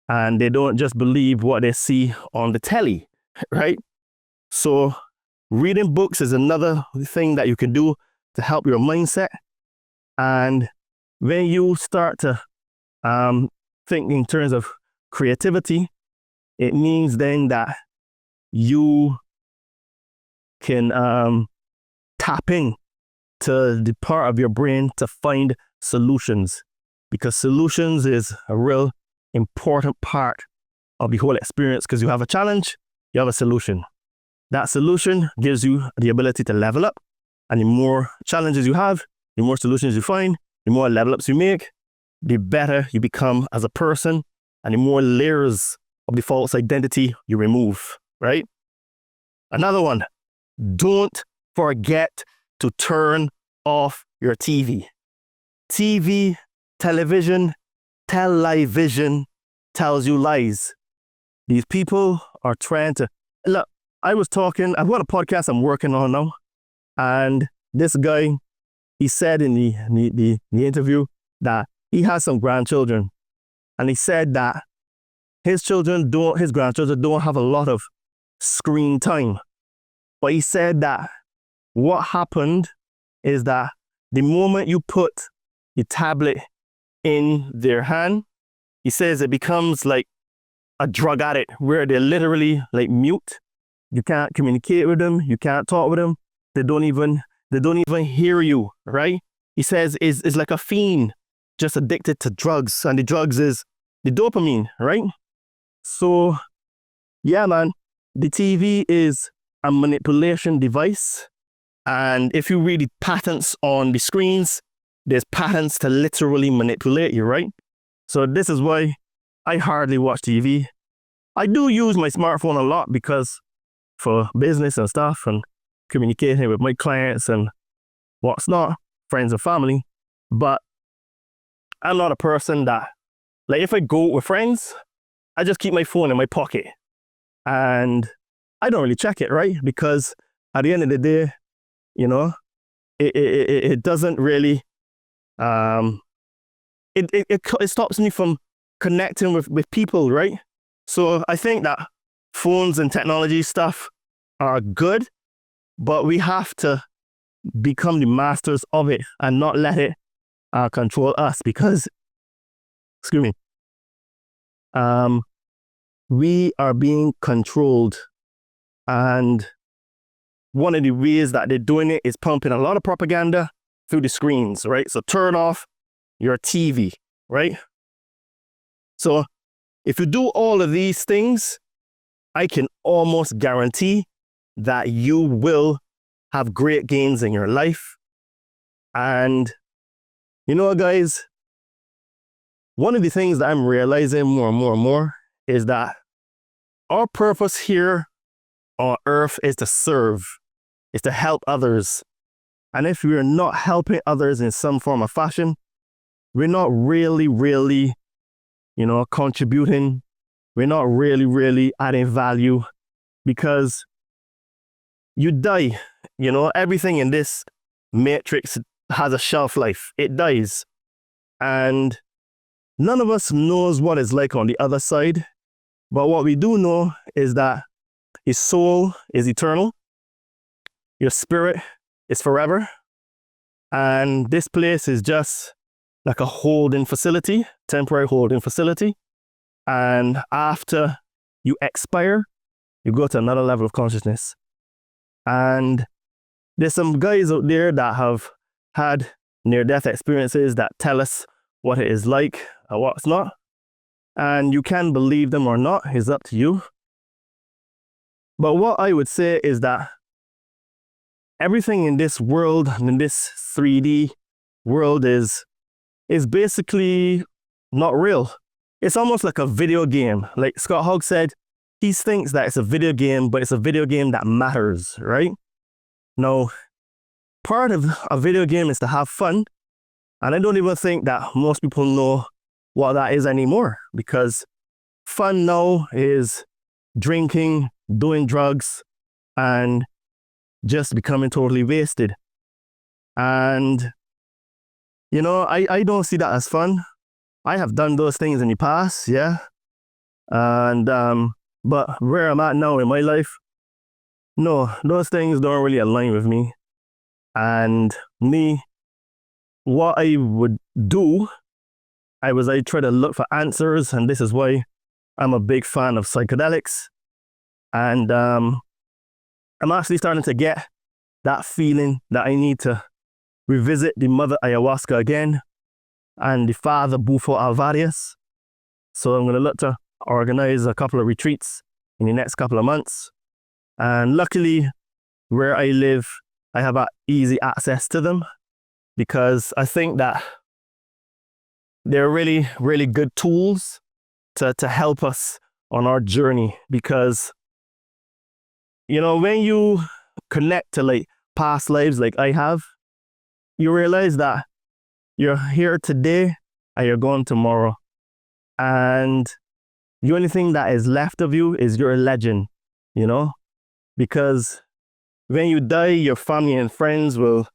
And they don't just believe what they see on the telly, right? So reading books is another thing that you can do to help your mindset. And when you start to think in terms of creativity, it means then that you can tap in to the part of your brain to find solutions, because solutions is a real important part of the whole experience. Because you have a challenge, you have a solution. That solution gives you the ability to level up, and the more challenges you have, the more solutions you find, the more level ups you make, the better you become as a person, and the more layers of the false identity you remove, right? Another one, don't forget to turn off your TV. Television, television tells you lies. These people are trying to... Look, I've got a podcast I'm working on now, and this guy, he said in the interview that he has some grandchildren, and he said that his grandchildren don't have a lot of screen time. But he said that what happened is that the moment you put the tablet in their hand, he says it becomes like a drug addict where they're literally like mute. You can't communicate with them. You can't talk with them. They don't even hear you, right? He says it's like a fiend just addicted to drugs, and the drugs is the dopamine, right? So yeah, man, the TV is a manipulation device. And if you read the patterns on the screens, there's patterns to literally manipulate you, right? So this is why I hardly watch TV. I do use my smartphone a lot because for business and stuff and communicating with my clients and what's not, friends and family. But I'm not a person that, like, if I go with friends, I just keep my phone in my pocket and I don't really check it, right? Because at the end of the day, it doesn't really, it stops me from connecting with people, right? So I think that phones and technology stuff are good, but we have to become the masters of it and not let it control us, because, we are being controlled. And one of the ways that they're doing it is pumping a lot of propaganda through the screens, right? So turn off your TV, right? So if you do all of these things, I can almost guarantee that you will have great gains in your life. And you know what, guys? One of the things that I'm realizing more and more and more is that our purpose here on earth is to serve, is to help others. And if we're not helping others in some form or fashion, we're not really, contributing. We're not really adding value, because you die. Everything in this matrix has a shelf life. It dies. And none of us knows what it's like on the other side. But what we do know is that his soul is eternal. Your spirit is forever. And this place is just like a holding facility, temporary holding facility. And after you expire, you go to another level of consciousness. And there's some guys out there that have had near-death experiences that tell us what it is like and what's not. And you can believe them or not, it's up to you. But what I would say is that everything in this world, in this 3D world, is basically not real. It's almost like a video game. Like Scott Hogg said, he thinks that it's a video game, but it's a video game that matters, right? Now, part of a video game is to have fun. And I don't even think that most people know what that is anymore, because fun now is drinking, doing drugs, and just becoming totally wasted. And, I don't see that as fun. I have done those things in the past, yeah. And, but where I'm at now in my life, no, those things don't really align with me. And what I would do, I try to look for answers, and this is why I'm a big fan of psychedelics. And I'm actually starting to get that feeling that I need to revisit the mother ayahuasca again and the father Bufo Alvarez. So I'm going to look to organize a couple of retreats in the next couple of months. And luckily, where I live, I have easy access to them, because I think that they're really good tools to help us on our journey. Because, when you connect to like past lives like I have, you realize that you're here today and you're gone tomorrow. And the only thing that is left of you is your legend, because when you die, your family and friends will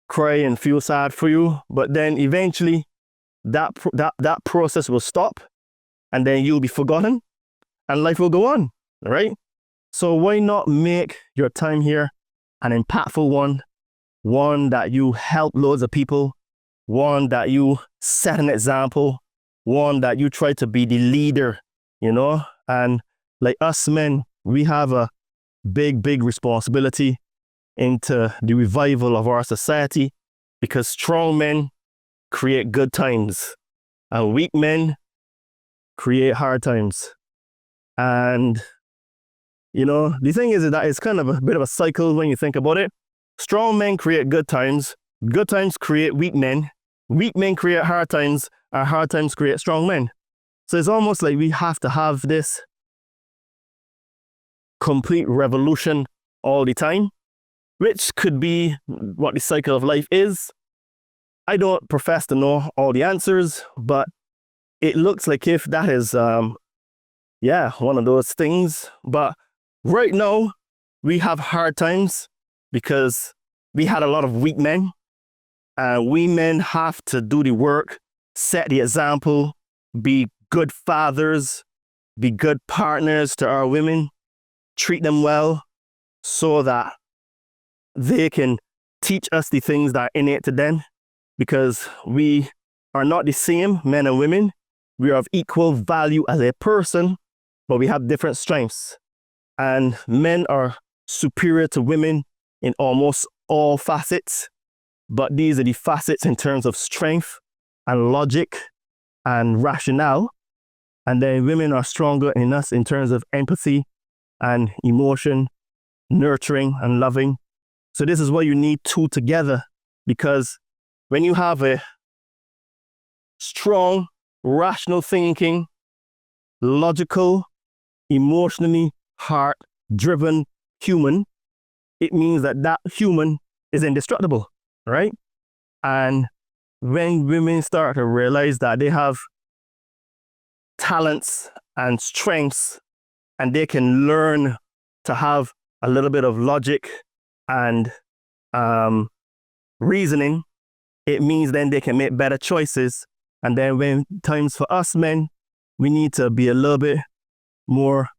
cry and feel sad for you. But then eventually that process will stop, and then you'll be forgotten and life will go on, right? So why not make your time here an impactful one that you help loads of people, one that you set an example, one that you try to be the leader, And like us men, we have a big responsibility into the revival of our society, because strong men create good times and weak men create hard times. And, the thing is that it's kind of a bit of a cycle when you think about it. Strong men create good times create weak men create hard times, and hard times create strong men. So it's almost like we have to have this complete revolution all the time, which could be what the cycle of life is. I don't profess to know all the answers, but it looks like if that is, one of those things. But right now, we have hard times because we had a lot of weak men. And we men have to do the work, set the example, be good fathers, be good partners to our women, treat them well so that they can teach us the things that are innate to them, because we are not the same, men and women. We are of equal value as a person, but we have different strengths. And men are superior to women in almost all facets, but these are the facets in terms of strength and logic and rationale. And then women are stronger in us in terms of empathy and emotion, nurturing and loving. So this is why you need two together, because when you have a strong, rational thinking, logical, emotionally heart-driven human, it means that human is indestructible. right? And when women start to realize that they have talents and strengths and they can learn to have a little bit of logic and reasoning, it means then they can make better choices. And then when times for us men, we need to be a little bit more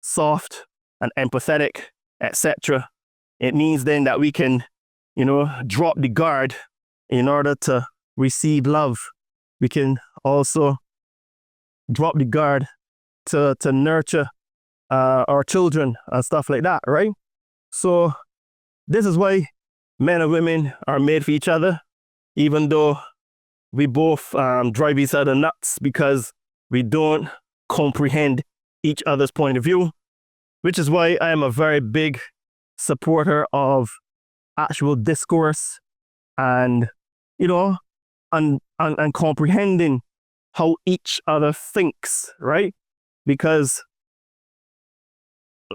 soft and empathetic, etc. It means then that we can, drop the guard in order to receive love. We can also drop the guard to nurture our children and stuff like that, right? So this is why men and women are made for each other, even though we both drive each other nuts because we don't comprehend each other's point of view, which is why I am a very big supporter of actual discourse and, and comprehending how each other thinks, right? Because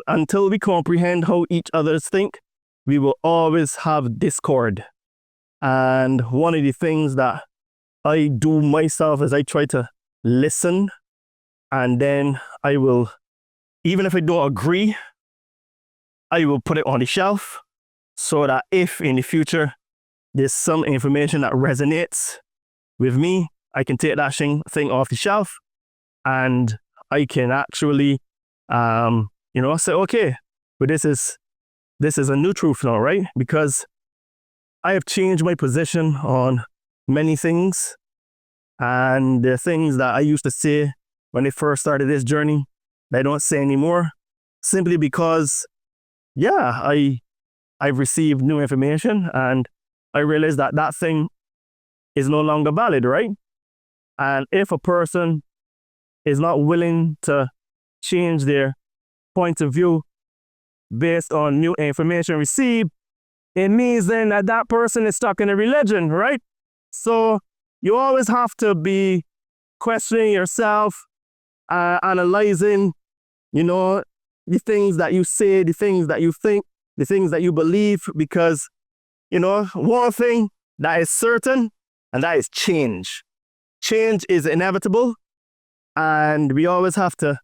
until we comprehend how each others think, we will always have discord. And one of the things that I do myself is I try to listen, and then I will, even if I don't agree, I will put it on the shelf so that if in the future there's some information that resonates with me, I can take that thing off the shelf and I can actually, say, okay, but this is a new truth now, right? Because I have changed my position on many things, and the things that I used to say when I first started this journey, I don't say anymore, simply because, I've received new information and I realized that that thing is no longer valid, right? And if a person is not willing to change their point of view based on new information received, it means then that that person is stuck in a religion, right? So you always have to be questioning yourself, analyzing, the things that you say, the things that you think, the things that you believe, because, one thing that is certain, and that is change. Change is inevitable, and we always have to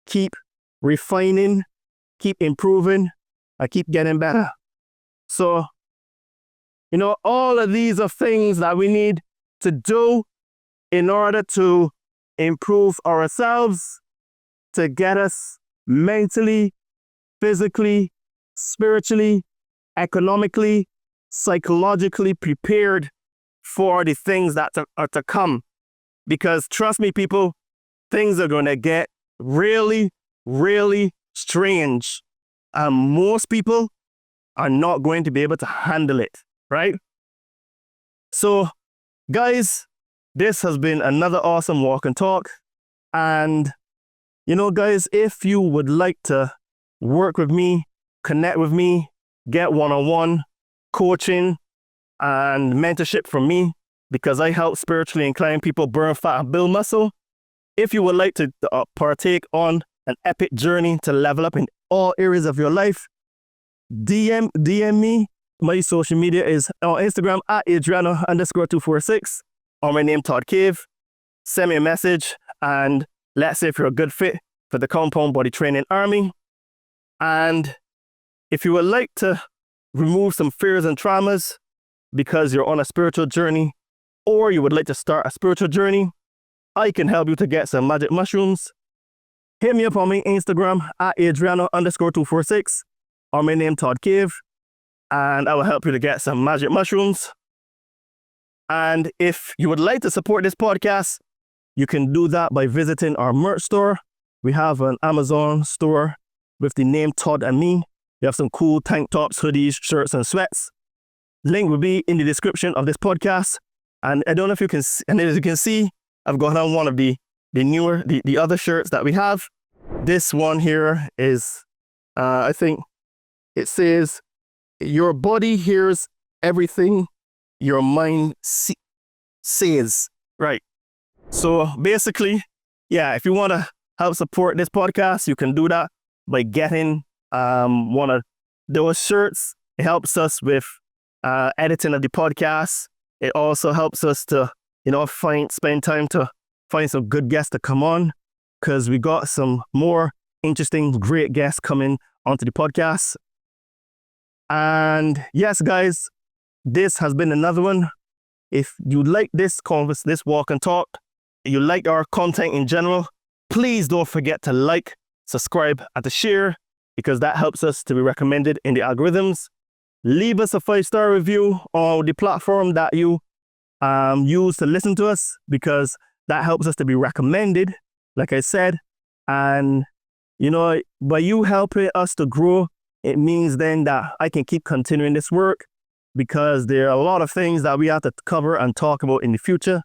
keep refining, keep improving, and keep getting better. So, all of these are things that we need to do in order to improve ourselves, to get us mentally, physically, spiritually, economically, psychologically prepared for the things that are to come. Because trust me, people, things are going to get really, really strange. And most people are not going to be able to handle it, right? So, guys, this has been another awesome walk and talk. And, guys, if you would like to work with me, connect with me, get one-on-one coaching and mentorship from me, because I help spiritually inclined people burn fat and build muscle. If you would like to partake on an epic journey to level up in all areas of your life, DM me. My social media is on Instagram at Adriano_246, or my name Todd Cave. Send me a message and let's see if you're a good fit for the Compound Body Training Army. And if you would like to remove some fears and traumas because you're on a spiritual journey, or you would like to start a spiritual journey, I can help you to get some magic mushrooms. Hit me up on my Instagram at Adriano_246, or my name Todd Cave, and I will help you to get some magic mushrooms. And if you would like to support this podcast, you can do that by visiting our merch store. We have an Amazon store with the name Todd and Me. We have some cool tank tops, hoodies, shirts, and sweats. Link will be in the description of this podcast. And I don't know if you can see, and as you can see, I've got on one of the other shirts that we have. This one here is, I think it says, your body hears everything your mind says. Right. So basically, if you want to help support this podcast, you can do that by getting one of those shirts. It helps us with editing of the podcast. It also helps us to, spend time to find some good guests to come on, because we got some more interesting, great guests coming onto the podcast. And yes, guys, this has been another one. If you like this walk and talk, you like our content in general, please don't forget to like, subscribe, and to share, because that helps us to be recommended in the algorithms. Leave us a 5-star review on the platform that you use to listen to us, because that helps us to be recommended, like I said. And, by you helping us to grow, it means then that I can keep continuing this work, because there are a lot of things that we have to cover and talk about in the future.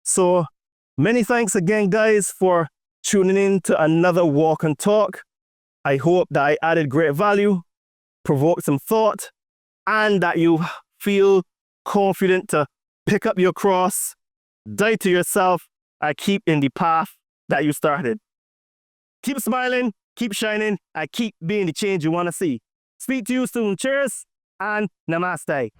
So many thanks again, guys, for tuning in to another Walk and Talk. I hope that I added great value, provoked some thought, and that you feel confident to pick up your cross, die to yourself, and keep in the path that you started. Keep smiling, keep shining, and keep being the change you want to see. Speak to you soon. Cheers and namaste.